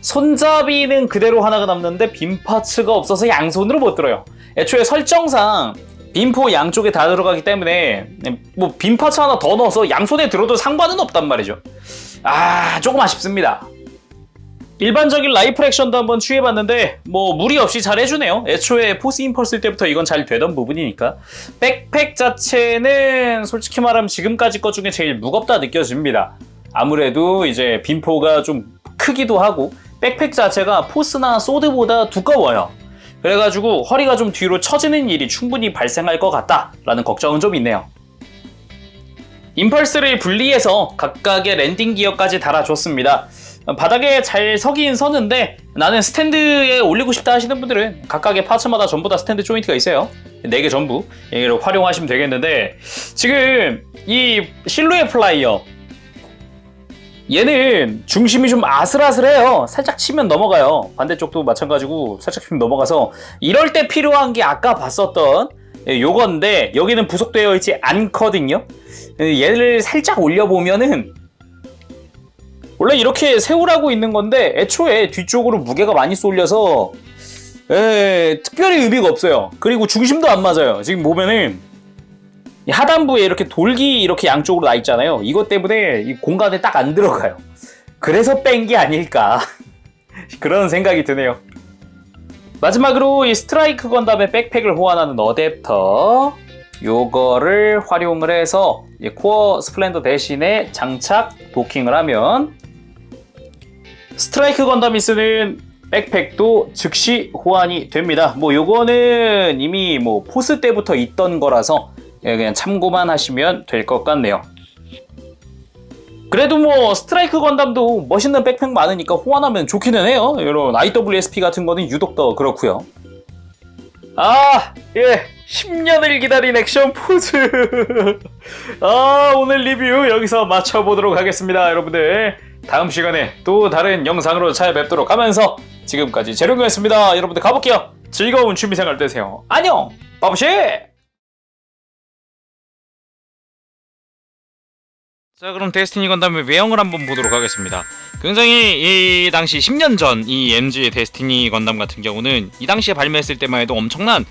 손잡이는 그대로 하나가 남는데 빔 파츠가 없어서 양손으로 못 들어요. 애초에 설정상 빔포 양쪽에 다 들어가기 때문에 뭐 빔 파츠 하나 더 넣어서 양손에 들어도 상관은 없단 말이죠. 조금 아쉽습니다. 일반적인 라이플 액션도 한번 취해봤는데 뭐 무리 없이 잘 해주네요. 애초에 포스 임펄스 때부터 이건 잘 되던 부분이니까. 백팩 자체는 솔직히 말하면 지금까지 것 중에 제일 무겁다 느껴집니다. 아무래도 이제 빔포가 좀 크기도 하고 백팩 자체가 포스나 소드보다 두꺼워요. 그래가지고 허리가 좀 뒤로 처지는 일이 충분히 발생할 것 같다라는 걱정은 좀 있네요. 임펄스를 분리해서 각각의 랜딩 기어까지 달아줬습니다. 바닥에 잘 서긴 서는데 나는 스탠드에 올리고 싶다 하시는 분들은 각각의 파츠마다 전부 다 스탠드 조인트가 있어요. 4개 전부 얘를 활용하시면 되겠는데, 지금 이 실루엣 플라이어 얘는 중심이 좀 아슬아슬해요. 살짝 치면 넘어가요. 반대쪽도 마찬가지고 살짝 치면 넘어가서 이럴 때 필요한 게 아까 봤었던 요건데 여기는 부속되어 있지 않거든요. 얘를 살짝 올려보면은 원래 이렇게 세우라고 있는 건데 애초에 뒤쪽으로 무게가 많이 쏠려서 특별히 의미가 없어요. 그리고 중심도 안 맞아요. 지금 보면은 하단부에 이렇게 돌기 이렇게 양쪽으로 나 있잖아요. 이것 때문에 이 공간에 딱 안 들어가요. 그래서 뺀 게 아닐까 그런 생각이 드네요. 마지막으로 이 스트라이크 건담의 백팩을 호환하는 어댑터, 요거를 활용을 해서 이 코어 스플렌더 대신에 장착 도킹을 하면 스트라이크 건담이 쓰는 백팩도 즉시 호환이 됩니다. 뭐 요거는 이미 뭐 포스 때부터 있던 거라서 그냥 참고만 하시면 될 것 같네요. 그래도 뭐 스트라이크 건담도 멋있는 백팩 많으니까 호환하면 좋기는 해요. 이런 IWSP 같은 거는 유독 더 그렇고요. 예. 10년을 기다린 액션 포즈. 아, 오늘 리뷰 여기서 마쳐보도록 하겠습니다. 여러분들 다음 시간에 또 다른 영상으로 찾아뵙도록 하면서 지금까지 재룡이었습니다. 여러분들 가볼게요. 즐거운 취미생활 되세요. 안녕, 바보씨. 자, 그럼 데스티니 건담의 외형을 한번 보도록 하겠습니다. 굉장히 이 당시 10년 전 이 MG의 데스티니 건담 같은 경우는 이 당시에 발매했을 때만 해도 엄청난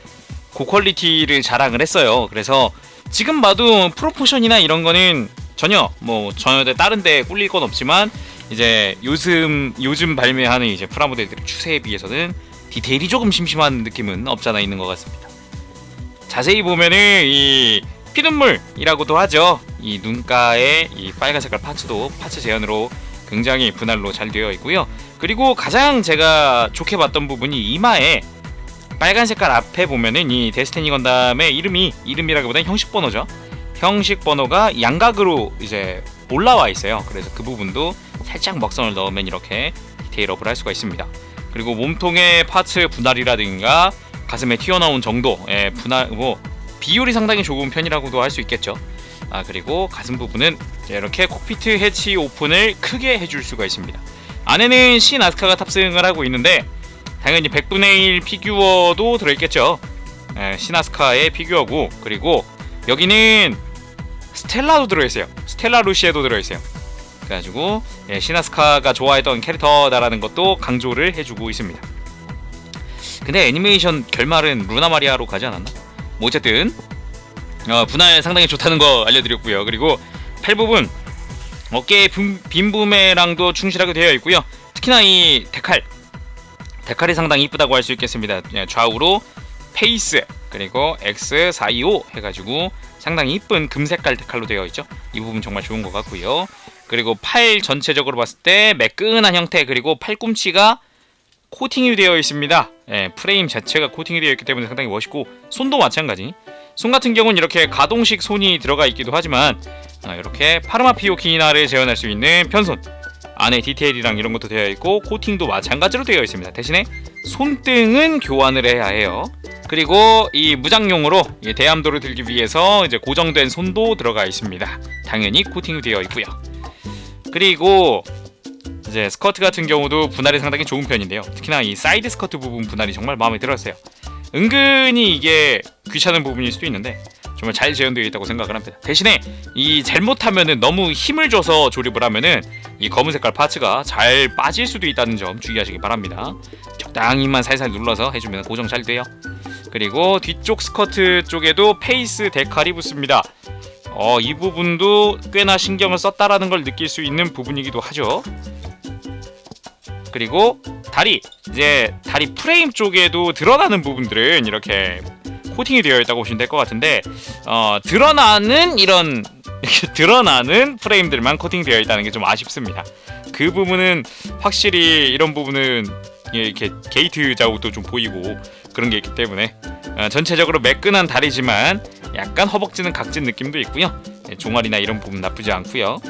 고퀄리티를 자랑을 했어요. 그래서 지금 봐도 프로포션이나 이런 거는 전혀 다른 데 꿀릴 건 없지만 이제 요즘 발매하는 이제 프라모델들의 추세에 비해서는 디테일이 조금 심심한 느낌은 없잖아 있는 것 같습니다. 자세히 보면은 이 피눈물이라고도 하죠. 이 눈가에 이 빨간 색깔 파츠도 파츠 제한으로 굉장히 분할로 잘 되어 있고요. 그리고 가장 제가 좋게 봤던 부분이 이마에 빨간 색깔 앞에 보면은 이 데스티니 건담의 이름이라기보다는 형식 번호죠. 형식 번호가 양각으로 이제 올라와 있어요. 그래서 그 부분도 살짝 먹선을 넣으면 이렇게 디테일업을 할 수가 있습니다. 그리고 몸통의 파츠 분할이라든가 가슴에 튀어나온 정도의 분할 비율이 상당히 좋은 편이라고도 할 수 있겠죠. 그리고 가슴 부분은 이렇게 콕피트 해치 오픈을 크게 해줄 수가 있습니다. 안에는 시나스카가 탑승을 하고 있는데 당연히 100분의 1 피규어도 들어있겠죠. 시나스카의 피규어고, 그리고 여기는 스텔라도 들어있어요. 스텔라 루시에도 들어있어요. 그래가지고 시나스카가 좋아했던 캐릭터다라는 것도 강조를 해주고 있습니다. 근데 애니메이션 결말은 루나 마리아로 가지 않았나? 뭐 어쨌든 분할 상당히 좋다는 거 알려드렸고요. 그리고 팔 부분 어깨에 빈 부메랑도 충실하게 되어 있고요. 특히나 이 데칼이 상당히 이쁘다고 할 수 있겠습니다. 좌우로 페이스 그리고 X425 해가지고 상당히 이쁜 금색깔 데칼로 되어 있죠. 이 부분 정말 좋은 것 같고요. 그리고 팔 전체적으로 봤을 때 매끈한 형태, 그리고 팔꿈치가 코팅이 되어 있습니다. 프레임 자체가 코팅이 되어 있기 때문에 상당히 멋있고, 손도 마찬가지. 손 같은 경우는 이렇게 가동식 손이 들어가 있기도 하지만 이렇게 파르마피오 키나를 재현할 수 있는 편손, 안에 디테일이랑 이런 것도 되어 있고 코팅도 마찬가지로 되어 있습니다. 대신에 손등은 교환을 해야 해요. 그리고 이 무장용으로 대함도를 들기 위해서 이제 고정된 손도 들어가 있습니다. 당연히 코팅이 되어 있고요. 그리고 이제 스커트 같은 경우도 분할이 상당히 좋은 편인데요. 특히나 이 사이드 스커트 부분 분할이 정말 마음에 들었어요. 은근히 이게 귀찮은 부분일 수도 있는데 정말 잘 재현되어 있다고 생각을 합니다. 대신에 이 잘못하면은 너무 힘을 줘서 조립을 하면은 이 검은 색깔 파츠가 잘 빠질 수도 있다는 점 주의하시기 바랍니다. 적당히만 살살 눌러서 해주면 고정 잘 돼요. 그리고 뒤쪽 스커트 쪽에도 페이스 데칼이 붙습니다. 이 부분도 꽤나 신경을 썼다라는 걸 느낄 수 있는 부분이기도 하죠. 그리고 다리 프레임 쪽에도 드러나는 부분들은 이렇게 코팅이 되어 있다고 보시면 될 것 같은데, 드러나는 프레임들만 코팅되어 있다는 게 좀 아쉽습니다. 그 부분은 확실히 이런 부분은 이렇게 게이트 자국도 좀 보이고 그런 게 있기 때문에 전체적으로 매끈한 다리지만 약간 허벅지는 각진 느낌도 있고요. 종아리나 이런 부분 나쁘지 않고요.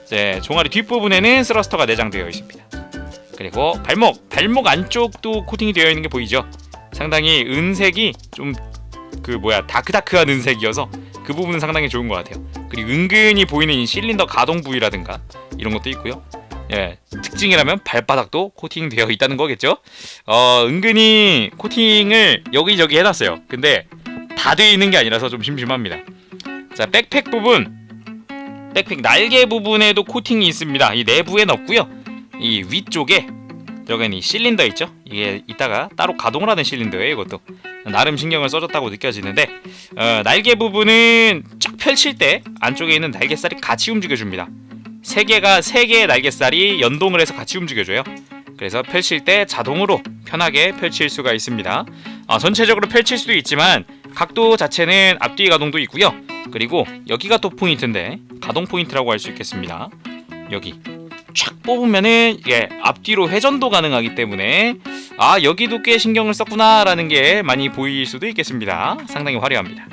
이제 종아리 뒷부분에는 스러스터가 내장되어 있습니다. 그리고 발목 안쪽도 코팅이 되어 있는 게 보이죠. 상당히 은색이 좀 다크다크한 은색이어서 그 부분은 상당히 좋은 것 같아요. 그리고 은근히 보이는 이 실린더 가동 부위라든가 이런 것도 있고요. 특징이라면 발바닥도 코팅되어 있다는 거겠죠. 은근히 코팅을 여기저기 해놨어요. 근데 다 되어 있는 게 아니라서 좀 심심합니다. 자, 백팩 날개 부분에도 코팅이 있습니다. 이 내부엔 없고요. 이 위쪽에 여기는 이 실린더 있죠. 이게 이따가 따로 가동을 하는 실린더예요. 이것도 나름 신경을 써줬다고 느껴지는데, 날개 부분은 쫙 펼칠 때 안쪽에 있는 날개살이 같이 움직여줍니다. 세 개의 날개살이 연동을 해서 같이 움직여줘요. 그래서 펼칠 때 자동으로 편하게 펼칠 수가 있습니다. 전체적으로 펼칠 수도 있지만 각도 자체는 앞뒤 가동도 있고요. 그리고 여기가 또 포인트인데, 가동 포인트라고 할 수 있겠습니다. 여기 촥 뽑으면은 앞뒤로 회전도 가능하기 때문에 여기도 꽤 신경을 썼구나 라는 게 많이 보일 수도 있겠습니다. 상당히 화려합니다.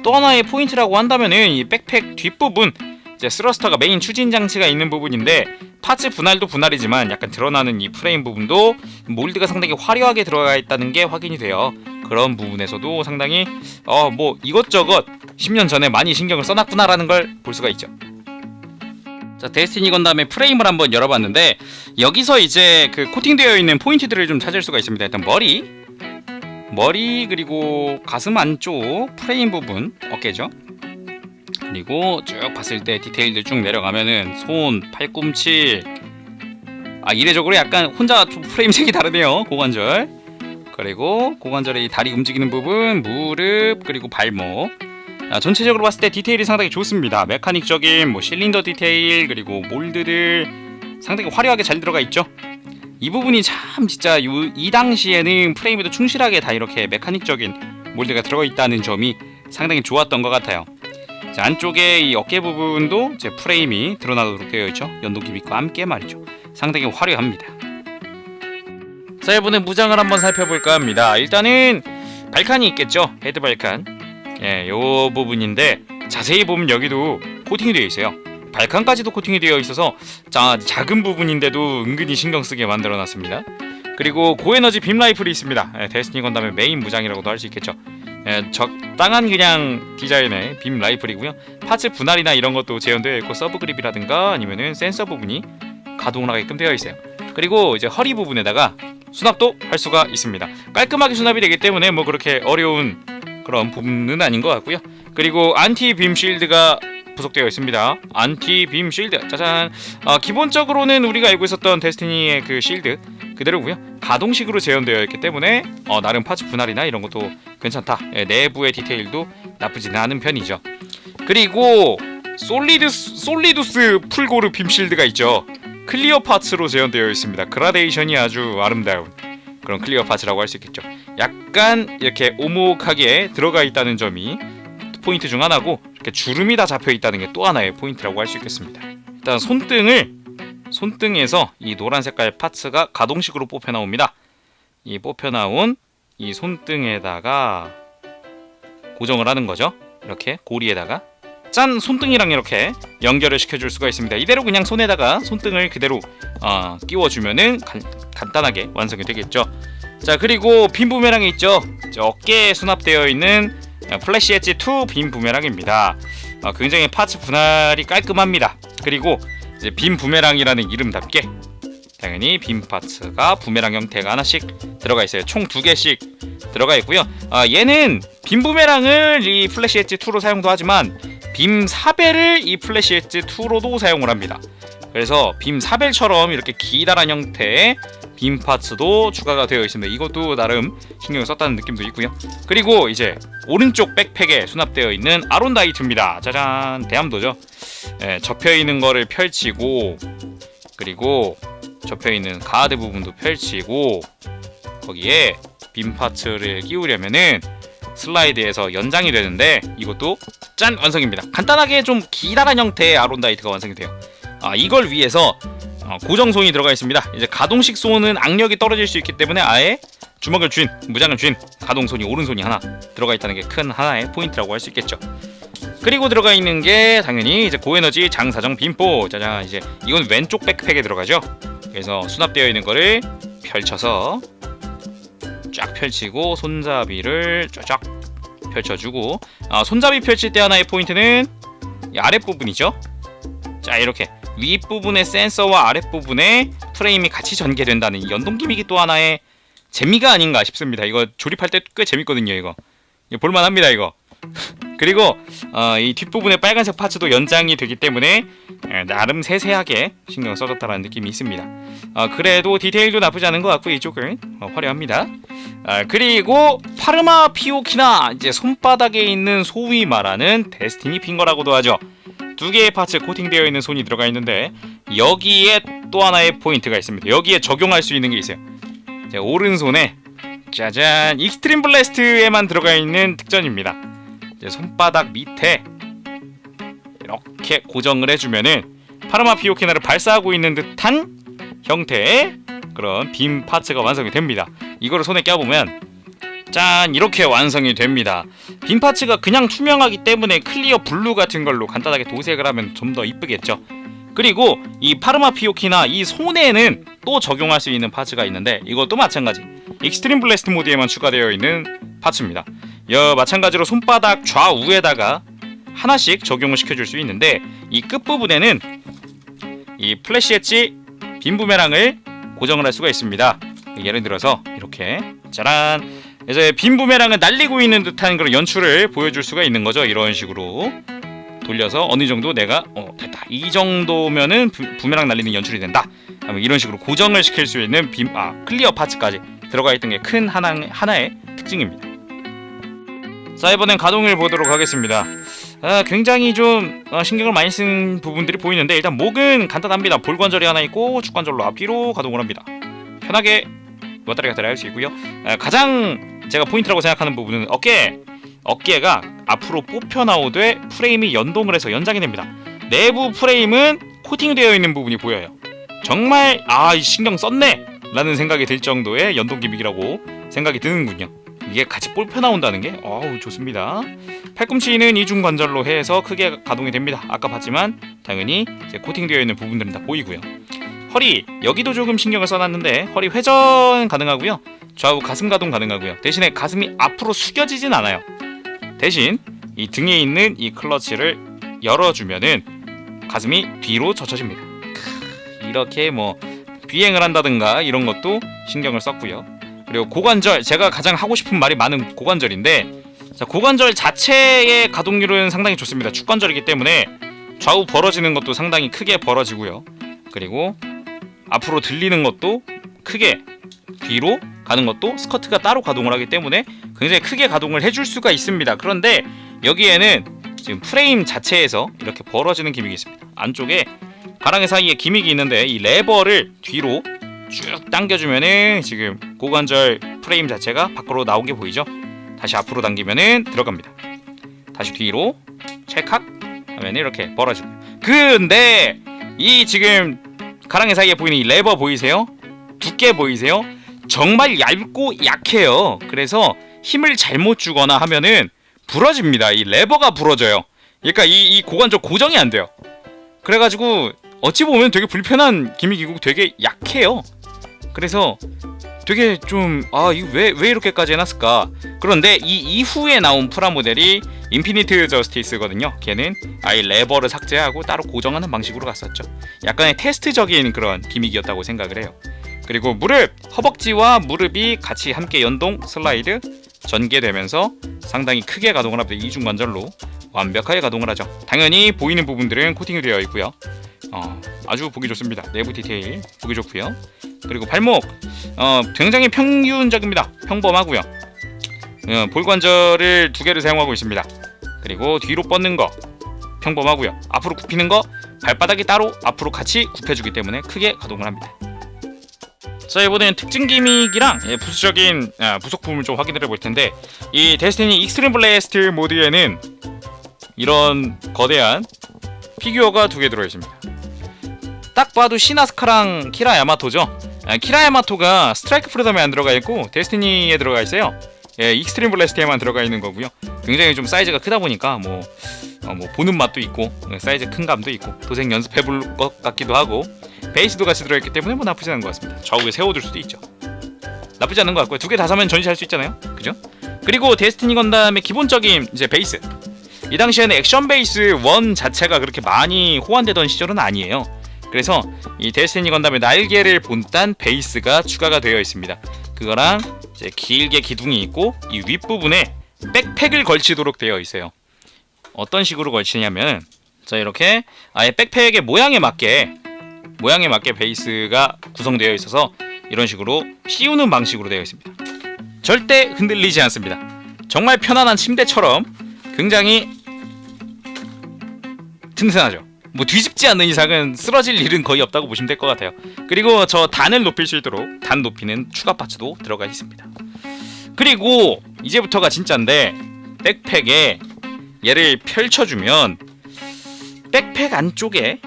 또 하나의 포인트라고 한다면은 이 백팩 뒷부분, 이제 스러스터가 메인 추진 장치가 있는 부분인데 파츠 분할도 분할이지만 약간 드러나는 이 프레임 부분도 몰드가 상당히 화려하게 들어가 있다는 게 확인이 돼요. 그런 부분에서도 상당히 뭐 이것저것 10년 전에 많이 신경을 써놨구나라는 걸 볼 수가 있죠. 자, 데스티니 건담의 프레임을 한번 열어봤는데 여기서 이제 그 코팅되어 있는 포인트들을 좀 찾을 수가 있습니다. 일단 머리 그리고 가슴 안쪽 프레임 부분, 어깨죠. 그리고 쭉 봤을 때 디테일들 쭉 내려가면은 손, 팔꿈치, 이례적으로 약간 혼자 좀 프레임 색이 다르네요. 고관절, 그리고 고관절의 이 다리 움직이는 부분, 무릎, 그리고 발목. 전체적으로 봤을 때 디테일이 상당히 좋습니다. 메카닉적인 뭐 실린더 디테일, 그리고 몰드들 상당히 화려하게 잘 들어가 있죠. 이 부분이 참 진짜 이 당시에는 프레임에도 충실하게 다 이렇게 메카닉적인 몰드가 들어가 있다는 점이 상당히 좋았던 것 같아요. 자, 안쪽에 이 어깨 부분도 이제 프레임이 드러나도록 되어 있죠. 연동 기믹과 함께 말이죠. 상당히 화려합니다. 자, 이번에 무장을 한번 살펴볼까 합니다. 일단은 발칸이 있겠죠. 헤드 발칸. 요 부분인데 자세히 보면 여기도 코팅이 되어 있어요. 발칸까지도 코팅이 되어 있어서 작은 부분인데도 은근히 신경 쓰게 만들어 놨습니다. 그리고 고에너지 빔 라이플이 있습니다. 데스티니 건담의 메인 무장이라고도 할 수 있겠죠. 적당한 그냥 디자인의 빔 라이플이고요. 파츠 분할이나 이런 것도 재현되어 있고 서브 그립이라든가 아니면은 센서 부분이 가동을 하게끔 되어 있어요. 그리고 이제 허리 부분에다가 수납도 할 수가 있습니다. 깔끔하게 수납이 되기 때문에 뭐 그렇게 어려운 그런 부분은 아닌 것 같고요. 그리고 안티 빔 실드가 부속되어 있습니다. 안티 빔 실드, 짜잔. 기본적으로는 우리가 알고 있었던 데스티니의 그 실드 그대로고요. 가동식으로 재현되어 있기 때문에 나름 파츠 분할이나 이런 것도 괜찮다. 내부의 디테일도 나쁘지는 않은 편이죠. 그리고 솔리두스 풀고르 빔 실드가 있죠. 클리어 파츠로 재현되어 있습니다. 그라데이션이 아주 아름다운 그런 클리어 파츠라고 할 수 있겠죠. 약간 이렇게 오목하게 들어가 있다는 점이 포인트 중 하나고, 이렇게 주름이 다 잡혀 있다는 게 또 하나의 포인트라고 할 수 있겠습니다. 일단 손등에서 이 노란 색깔 파츠가 가동식으로 뽑혀 나옵니다. 이 뽑혀 나온 이 손등에다가 고정을 하는 거죠. 이렇게 고리에다가 짠, 손등이랑 이렇게 연결을 시켜줄 수가 있습니다. 이대로 그냥 손에다가 손등을 그대로 끼워주면은 간단하게 완성이 되겠죠. 자, 그리고 빔 부메랑이 있죠. 어깨에 수납되어 있는 플래시 엣지 2 빔 부메랑입니다. 굉장히 파츠 분할이 깔끔합니다. 그리고 이제 빔 부메랑이라는 이름답게 당연히 빔 파츠가 부메랑 형태가 하나씩 들어가 있어요. 총 2개씩 들어가 있고요. 얘는 빔 부메랑을 이 플래시 엣지 2로 사용도 하지만 빔 사벨을 이 플래시 엣지 2로도 사용을 합니다. 그래서 빔 사벨처럼 이렇게 기다란 형태의 빔 파츠도 추가가 되어 있습니다. 이것도 나름 신경을 썼다는 느낌도 있고요. 그리고 이제 오른쪽 백팩에 수납되어 있는 아론다이트입니다. 짜잔, 대함도죠. 접혀 있는 거를 펼치고, 그리고 접혀 있는 가드 부분도 펼치고, 거기에 빔 파츠를 끼우려면은 슬라이드에서 연장이 되는데 이것도 짠, 완성입니다. 간단하게 좀 기다란 형태의 아론다이트가 완성이 돼요. 이걸 위해서 고정손이 들어가 있습니다. 이제 가동식 손은 악력이 떨어질 수 있기 때문에 아예 무장을 쥔 가동손이, 오른손이 하나 들어가 있다는 게 큰 하나의 포인트라고 할 수 있겠죠. 그리고 들어가 있는 게 당연히 이제 고에너지 장사정 빔포. 짜잔, 이제 이건 왼쪽 백팩에 들어가죠. 그래서 수납되어 있는 거를 펼쳐서 쫙 펼치고 손잡이를 쫙 펼쳐주고, 손잡이 펼칠 때 하나의 포인트는 이 아랫부분이죠. 자, 이렇게 윗부분의 센서와 아랫부분에 프레임이 같이 전개된다는 이 연동 기믹이 또 하나의 재미가 아닌가 싶습니다. 이거 조립할 때 꽤 재밌거든요. 이거 볼만합니다. 이거. 그리고 이 뒷부분의 빨간색 파츠도 연장이 되기 때문에 나름 세세하게 신경 써줬다는 느낌이 있습니다. 그래도 디테일도 나쁘지 않은 것 같고 이쪽은 화려합니다. 그리고 파르마 피오키나, 이제 손바닥에 있는 소위 말하는 데스티니 핑거라고도 하죠. 2개의 파츠 코팅되어 있는 손이 들어가 있는데 여기에 또 하나의 포인트가 있습니다. 여기에 적용할 수 있는 게 있어요. 자, 오른손에 짜잔, 익스트림 블래스트에만 들어가 있는 특전입니다. 이제 손바닥 밑에 이렇게 고정을 해주면은 파르마 피오키나를 발사하고 있는 듯한 형태의 그런 빔 파츠가 완성이 됩니다. 이거를 손에 껴보면 짠, 이렇게 완성이 됩니다. 빔 파츠가 그냥 투명하기 때문에 클리어 블루 같은 걸로 간단하게 도색을 하면 좀 더 이쁘겠죠. 그리고 이 파르마 피오키나 이 손에는 또 적용할 수 있는 파츠가 있는데 이것도 마찬가지 익스트림 블래스트 모드에만 추가되어 있는 파츠입니다. 마찬가지로 손바닥 좌우에다가 하나씩 적용을 시켜줄 수 있는데 이 끝부분에는 이 플래시 엣지 빔 부메랑을 고정을 할 수가 있습니다. 예를 들어서 이렇게 짜란, 이제 빔 부메랑을 날리고 있는 듯한 그런 연출을 보여줄 수가 있는 거죠. 이런 식으로 돌려서 어느 정도 내가 됐다, 이 정도면은 부메랑 날리는 연출이 된다, 이런 식으로 고정을 시킬 수 있는 클리어 파츠까지 들어가 있던 게 큰 하나의 특징입니다. 자, 이번엔 가동을 보도록 하겠습니다. 굉장히 좀 신경을 많이 쓴 부분들이 보이는데, 일단 목은 간단합니다. 볼관절이 하나 있고 축관절로 앞뒤로 가동을 합니다. 편하게 왔다리 갔다리 할 수 있고요. 가장 제가 포인트라고 생각하는 부분은 어깨가 앞으로 뽑혀 나오되 프레임이 연동을 해서 연장이 됩니다. 내부 프레임은 코팅되어 있는 부분이 보여요. 정말 신경 썼네 라는 생각이 들 정도의 연동 기믹이라고 생각이 드는군요. 이게 같이 뽑혀 나온다는 게 좋습니다. 팔꿈치는 이중 관절로 해서 크게 가동이 됩니다. 아까 봤지만 당연히 이제 코팅되어 있는 부분들은 다 보이고요. 허리, 여기도 조금 신경을 써놨는데 허리 회전 가능하고요. 좌우 가슴 가동 가능하고요. 대신에 가슴이 앞으로 숙여지진 않아요. 대신 이 등에 있는 이 클러치를 열어주면은 가슴이 뒤로 젖혀집니다. 이렇게 비행을 한다든가 이런 것도 신경을 썼고요. 그리고 고관절, 제가 가장 하고 싶은 말이 많은 고관절인데, 자, 고관절 자체의 가동률은 상당히 좋습니다. 축관절이기 때문에 좌우 벌어지는 것도 상당히 크게 벌어지고요. 그리고 앞으로 들리는 것도 크게, 뒤로 가는 것도 스커트가 따로 가동을 하기 때문에 굉장히 크게 가동을 해줄 수가 있습니다. 그런데 여기에는 지금 프레임 자체에서 이렇게 벌어지는 기믹이 있습니다. 안쪽에 가랑이 사이에 기믹이 있는데 이 레버를 뒤로 쭉 당겨주면은 지금 고관절 프레임 자체가 밖으로 나온 게 보이죠? 다시 앞으로 당기면은 들어갑니다. 다시 뒤로 찰칵 하면 이렇게 벌어지고. 근데 이 지금 가랑이 사이에 보이는 이 레버 보이세요? 두께 보이세요? 정말 얇고 약해요. 그래서 힘을 잘못 주거나 하면은 부러집니다. 이 레버가 부러져요. 그러니까 이 고관절 고정이 안 돼요. 그래가지고 어찌 보면 되게 불편한 기믹이고 되게 약해요. 그래서 되게 좀 이거 왜 이렇게까지 해놨을까. 그런데 이 이후에 나온 프라모델이 인피니트 저스티스거든요. 걔는 아예 레버를 삭제하고 따로 고정하는 방식으로 갔었죠. 약간의 테스트적인 그런 기믹이었다고 생각을 해요. 그리고 무릎, 허벅지와 무릎이 같이 함께 연동 슬라이드 전개되면서 상당히 크게 가동을 합니다. 이중관절로 완벽하게 가동을 하죠. 당연히 보이는 부분들은 코팅이 되어 있고요. 아주 보기 좋습니다. 내부 디테일 보기 좋고요. 그리고 발목 굉장히 평균적입니다. 평범하고요. 볼관절을 2개를 사용하고 있습니다. 그리고 뒤로 뻗는 거 평범하고요. 앞으로 굽히는 거 발바닥이 따로 앞으로 같이 굽혀주기 때문에 크게 가동을 합니다. 자, 이번엔 특징 기믹이랑 부수적인 부속품을 좀 확인을 해볼 텐데, 이 데스티니 익스트림 블래스트 모드에는 이런 거대한 피규어가 2개 들어있습니다. 딱 봐도 시나스카랑 키라 야마토죠. 키라 야마토가 스트라이크 프리덤에 안 들어가 있고 데스티니에 들어가 있어요. 익스트림 블래스트에만 들어가 있는 거고요. 굉장히 좀 사이즈가 크다 보니까 보는 맛도 있고 사이즈 큰 감도 있고 도생 연습해볼 것 같기도 하고, 베이스도 같이 들어있기 때문에 나쁘지 않은 것 같습니다. 좌우에 세워둘 수도 있죠. 나쁘지 않은 것 같고요. 2개 다 사면 전시할 수 있잖아요. 그죠? 그리고 데스티니 건담의 기본적인 이제 베이스, 이 당시에는 액션 베이스 1 자체가 그렇게 많이 호환되던 시절은 아니에요. 그래서 이 데스티니 건담의 날개를 본딴 베이스가 추가가 되어 있습니다. 그거랑 이제 길게 기둥이 있고 이 윗부분에 백팩을 걸치도록 되어 있어요. 어떤 식으로 걸치냐면, 자, 이렇게 아예 백팩의 모양에 맞게 베이스가 구성되어 있어서 이런 식으로 씌우는 방식으로 되어 있습니다. 절대 흔들리지 않습니다. 정말 편안한 침대처럼 굉장히 튼튼하죠. 뒤집지 않는 이상은 쓰러질 일은 거의 없다고 보시면 될 것 같아요. 그리고 저 단을 높일 수 있도록 단 높이는 추가 파츠도 들어가 있습니다. 그리고 이제부터가 진짜인데, 백팩에 얘를 펼쳐주면 백팩 안쪽에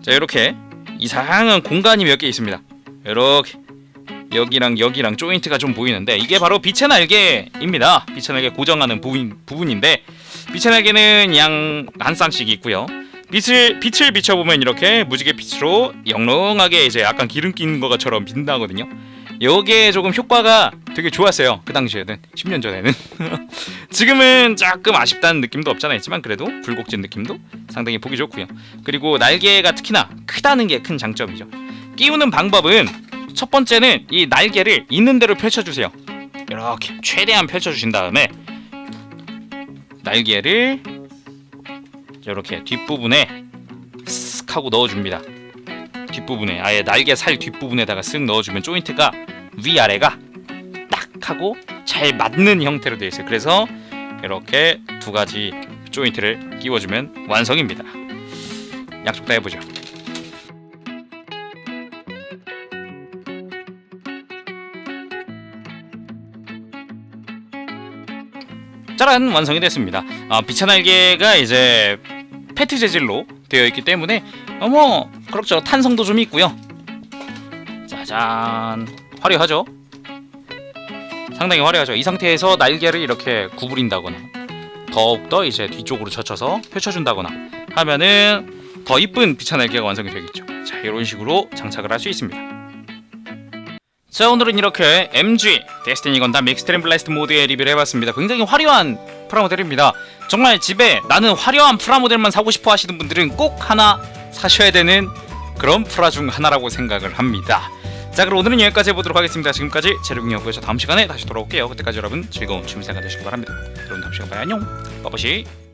자, 이렇게 이상한 공간이 몇 개 있습니다. 이렇게 여기랑 조인트가 좀 보이는데, 이게 바로 빛의 날개입니다. 빛의 날개 고정하는 부분인데, 빛의 날개는 양 한 쌍씩 있고요. 빛을 비춰보면 이렇게 무지개 빛으로 영롱하게 이제 약간 기름 낀 것처럼 빛나거든요. 요게 조금 효과가 되게 좋았어요. 그 당시에는 10년 전에는. 지금은 조금 아쉽다는 느낌도 없잖아 있지만 그래도 굴곡진 느낌도 상당히 보기 좋고요. 그리고 날개가 특히나 크다는 게 큰 장점이죠. 끼우는 방법은 첫 번째는 이 날개를 있는 대로 펼쳐주세요. 이렇게 최대한 펼쳐주신 다음에 날개를 이렇게 뒷부분에 쓱 하고 넣어줍니다. 뒷부분에 아예 날개 살 뒷부분에다가 쓱 넣어주면 조인트가 위아래가 딱 하고 잘 맞는 형태로 되어 있어요. 그래서 이렇게 두 가지 조인트를 끼워주면 완성입니다. 양쪽 다 해보죠. 짜란, 완성이 됐습니다. 비차 날개가 이제 페트 재질로 되어 있기 때문에 뭐 그렇죠. 탄성도 좀 있고요. 짜잔, 화려하죠. 상당히 화려하죠. 이 상태에서 날개를 이렇게 구부린다거나 더욱더 이제 뒤쪽으로 젖혀서 펼쳐준다거나 하면은 더 이쁜 비차 날개가 완성이 되겠죠. 자, 이런 식으로 장착을 할 수 있습니다. 자, 오늘은 이렇게 MG 데스티니 건담 익스트림 블라스트 모드의 리뷰를 해봤습니다. 굉장히 화려한 프라모델입니다. 정말 집에 나는 화려한 프라모델만 사고 싶어 하시는 분들은 꼭 하나 사셔야 되는 그런 프라 중 하나라고 생각을 합니다. 자, 그럼 오늘은 여기까지 해보도록 하겠습니다. 지금까지 제로궁이었고요. 저 다음 시간에 다시 돌아올게요. 그때까지 여러분 즐거운 취미생활 되시길 바랍니다. 여러분 다음 시간 봐요. 안녕. 빠빠시.